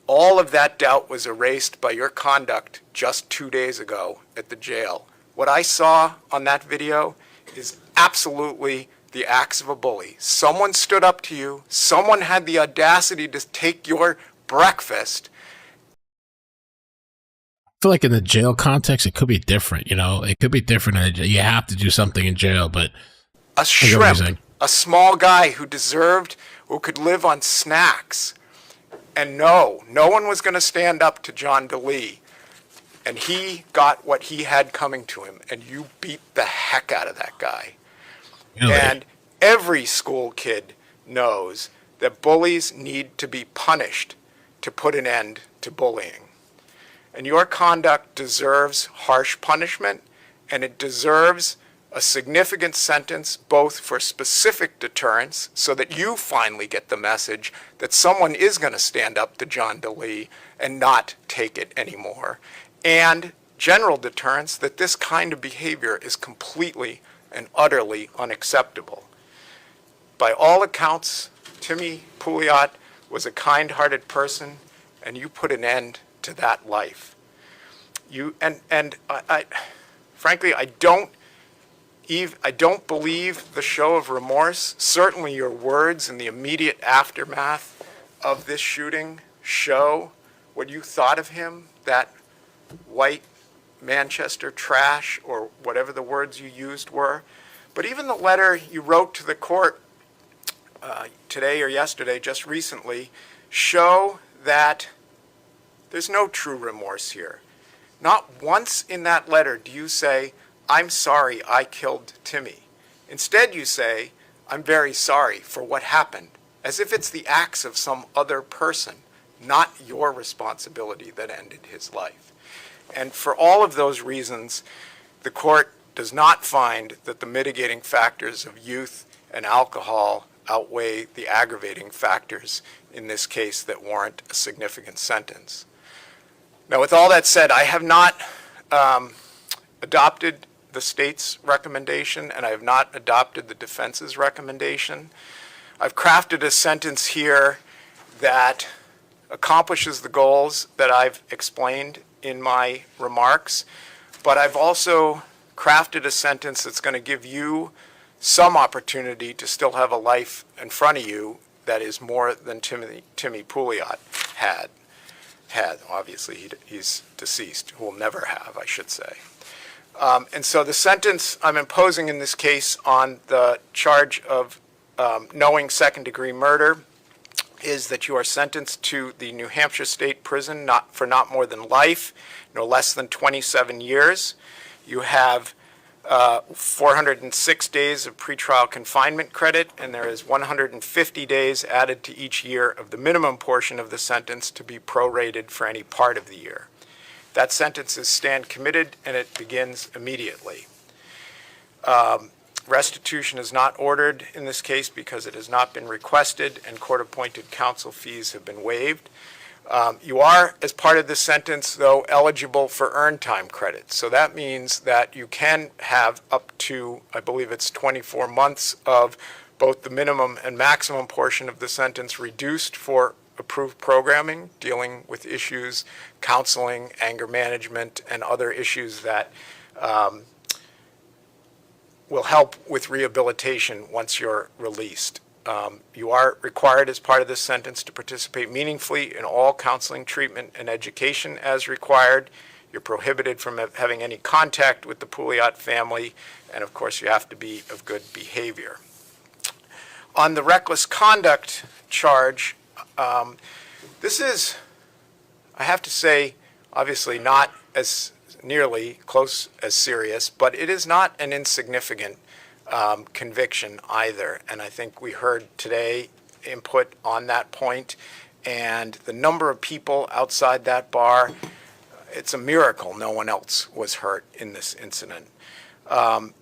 all of that doubt was erased by your conduct just 2 days ago at the jail. What I saw on that video is absolutely the acts of a bully. Someone stood up to you, someone had the audacity to take your breakfast. I feel like in the jail context, it could be different. You know, it could be different. You have to do something in jail, but a shrimp, a small guy who could live on snacks. And no one was going to stand up to John Delee. And he got what he had coming to him, and you beat the heck out of that guy. Really? And every school kid knows that bullies need to be punished to put an end to bullying. And your conduct deserves harsh punishment, and it deserves a significant sentence, both for specific deterrence, so that you finally get the message that someone is going to stand up to John Delee and not take it anymore, and general deterrence that this kind of behavior is completely and utterly unacceptable. By all accounts, Timmy Pouliot was a kind-hearted person, and you put an end to that life. Frankly, I don't believe the show of remorse. Certainly your words in the immediate aftermath of this shooting show what you thought of him, that white Manchester trash, or whatever the words you used were. But even the letter you wrote to the court today or yesterday, just recently, show that there's no true remorse here. Not once in that letter do you say, "I'm sorry I killed Timmy." Instead you say, "I'm very sorry for what happened," as if it's the acts of some other person, not your responsibility, that ended his life. And for all of those reasons, the court does not find that the mitigating factors of youth and alcohol outweigh the aggravating factors in this case that warrant a significant sentence. Now, with all that said, I have not adopted the state's recommendation, and I have not adopted the defense's recommendation. I've crafted a sentence here that accomplishes the goals that I've explained in my remarks, but I've also crafted a sentence that's going to give you some opportunity to still have a life in front of you that is more than Timmy Pouliot had. Obviously, he's deceased, will never have, I should say. And so the sentence I'm imposing in this case on the charge of knowing second-degree murder is that you are sentenced to the New Hampshire State Prison for not more than life, no less than 27 years. You have 406 days of pretrial confinement credit, and there is 150 days added to each year of the minimum portion of the sentence to be prorated for any part of the year. That sentence is stand committed, and it begins immediately. Restitution is not ordered in this case because it has not been requested, and court-appointed counsel fees have been waived. You are, as part of this sentence, though, eligible for earned time credit. So that means that you can have up to, I believe it's 24 months of both the minimum and maximum portion of the sentence reduced for approved programming, dealing with issues, counseling, anger management, and other issues that will help with rehabilitation once you're released. You are required as part of this sentence to participate meaningfully in all counseling, treatment, and education as required. You're prohibited from having any contact with the Pouliot family, and of course you have to be of good behavior. On the reckless conduct charge, this is, I have to say, obviously not as nearly close as serious, but it is not an insignificant conviction either. And I think we heard today input on that point, and the number of people outside that bar, it's a miracle no one else was hurt in this incident.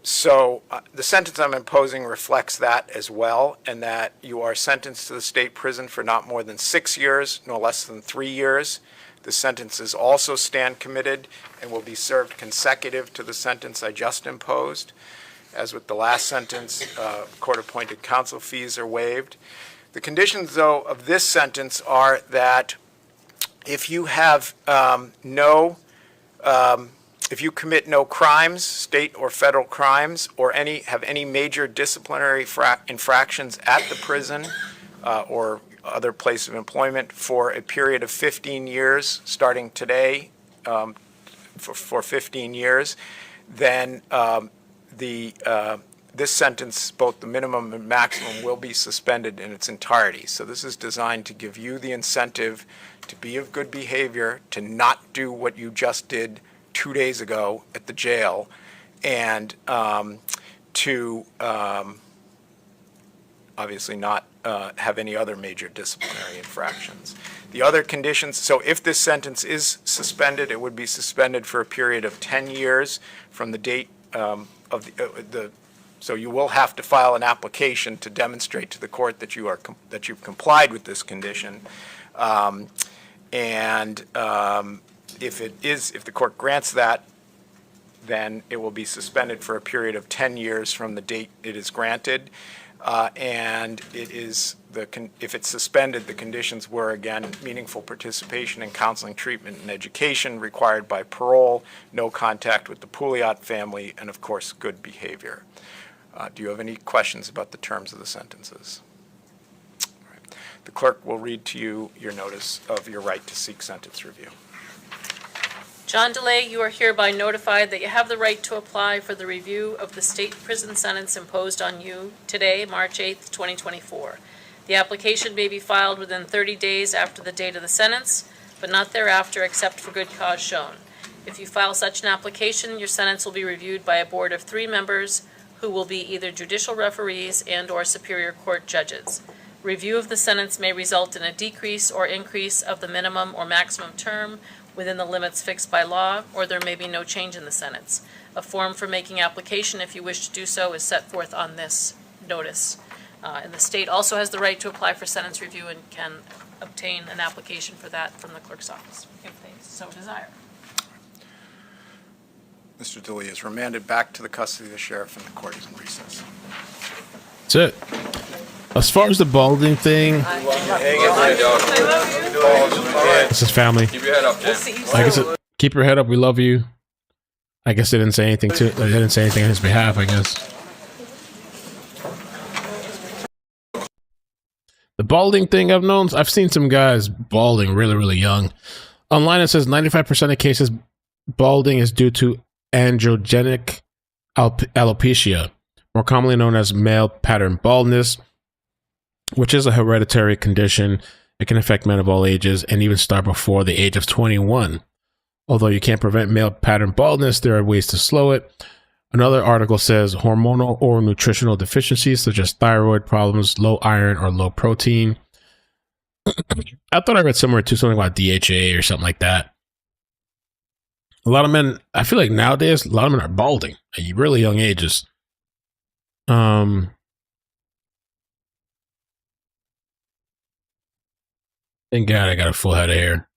So the sentence I'm imposing reflects that as well, and that you are sentenced to the state prison for not more than 6 years, no less than 3 years. The sentences also stand committed and will be served consecutive to the sentence I just imposed. As with the last sentence, court-appointed counsel fees are waived. The conditions, though, of this sentence are that if you have if you commit no crimes, state or federal crimes, or have any major disciplinary infractions at the prison or other place of employment for a period of 15 years, starting today, for 15 years, then this sentence, both the minimum and maximum, will be suspended in its entirety. So this is designed to give you the incentive to be of good behavior, to not do what you just did 2 days ago at the jail, and to obviously not have any other major disciplinary infractions. The other conditions, so if this sentence is suspended, it would be suspended for a period of 10 years from the date of so you will have to file an application to demonstrate to the court that you've complied with this condition. If the court grants that, then it will be suspended for a period of 10 years from the date it is granted. And if it's suspended, the conditions were, again, meaningful participation in counseling, treatment, and education required by parole, no contact with the Pouliot family, and, of course, good behavior. Do you have any questions about the terms of the sentences? All right. The clerk will read to you your notice of your right to seek sentence review. John Delee, you are hereby notified that you have the right to apply for the review of the state prison sentence imposed on you today, March 8th, 2024. The application may be filed within 30 days after the date of the sentence, but not thereafter except for good cause shown. If you file such an application, your sentence will be reviewed by a board of 3 members who will be either judicial referees and/or superior court judges. Review of the sentence may result in a decrease or increase of the minimum or maximum term within the limits fixed by law, or there may be no change in the sentence. A form for making application, if you wish to do so, is set forth on this notice. And the state also has the right to apply for sentence review and can obtain an application for that from the clerk's office, if they so desire. Mr. Delee is remanded back to the custody of the sheriff, and the court is in recess. That's it. As far as the balding thing, this is family. Keep your head up, Jen. I guess keep your head up. We love you. I guess they didn't say anything they didn't say anything on his behalf, I guess. The balding thing, I've seen some guys balding really, really young. Online it says 95% of cases balding is due to androgenic alopecia, more commonly known as male pattern baldness, which is a hereditary condition. It can affect men of all ages and even start before the age of 21. Although you can't prevent male pattern baldness, there are ways to slow it. Another article says hormonal or nutritional deficiencies such as thyroid problems, low iron, or low protein. I thought I read somewhere too something about DHA or something like that. A lot of men, I feel like nowadays, a lot of men are balding at really young ages. Thank God I got a full head of hair.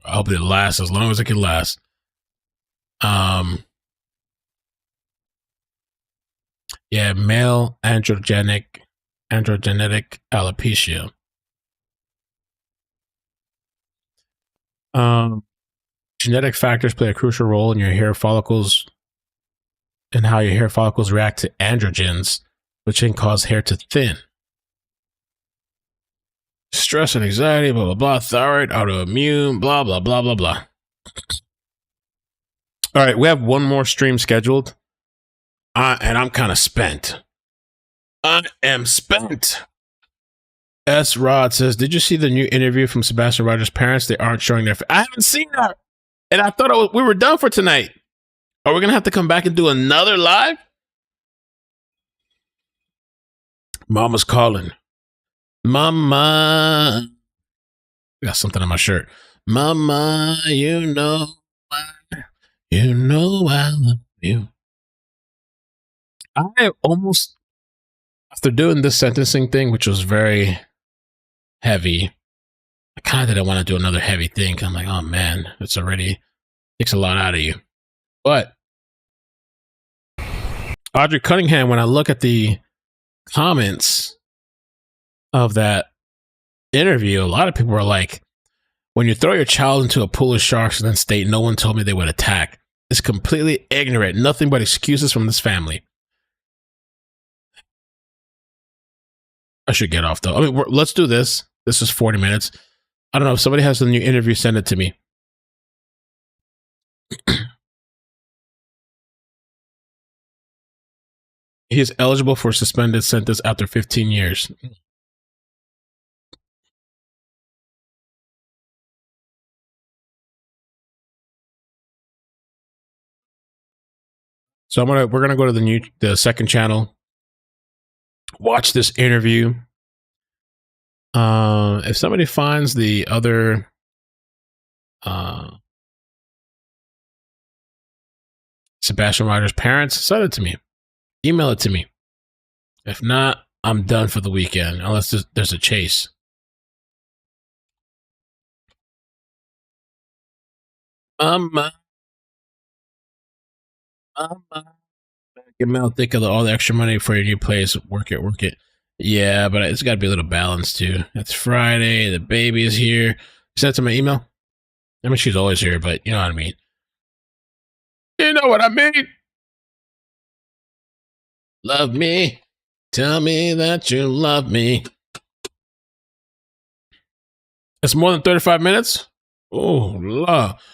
I hope it lasts as long as it can last. Yeah, male androgenetic alopecia. Genetic factors play a crucial role in your hair follicles and how your hair follicles react to androgens, which can cause hair to thin. Stress and anxiety, blah, blah, blah. Thyroid, autoimmune, blah, blah, blah, blah, blah. All right, we have one more stream scheduled. And I'm kind of spent. I am spent. S. Rod says, did you see the new interview from Sebastian Rogers' parents? They aren't showing their... I haven't seen that. And I thought we were done for tonight. Are we going to have to come back and do another live? Mama's calling. Mama. I got something on my shirt. Mama, you know I love you. I almost, after doing this sentencing thing, which was very heavy, I kind of didn't want to do another heavy thing. I'm like, oh man, it's already takes a lot out of you. But Audrey Cunningham, when I look at the comments of that interview, a lot of people are like, when you throw your child into a pool of sharks and then state, no one told me they would attack. It's completely ignorant. Nothing but excuses from this family. I should get off though. I mean, let's do this. This is 40 minutes. I don't know if somebody has a new interview, send it to me. He is eligible for suspended sentence after 15 years. So we're gonna go to the second channel. Watch this interview. If somebody finds the other Sebastian Rogers' parents, send it to me. Email it to me. If not, I'm done for the weekend, unless there's a chase. Get Mel, think of all the extra money for your new place. Work it. Yeah, but it's got to be a little balance too. It's Friday. The baby is here. Send it to my email. I mean, she's always here, but you know what I mean. You know what I mean. Love me. Tell me that you love me. It's more than 35 minutes? Oh, la.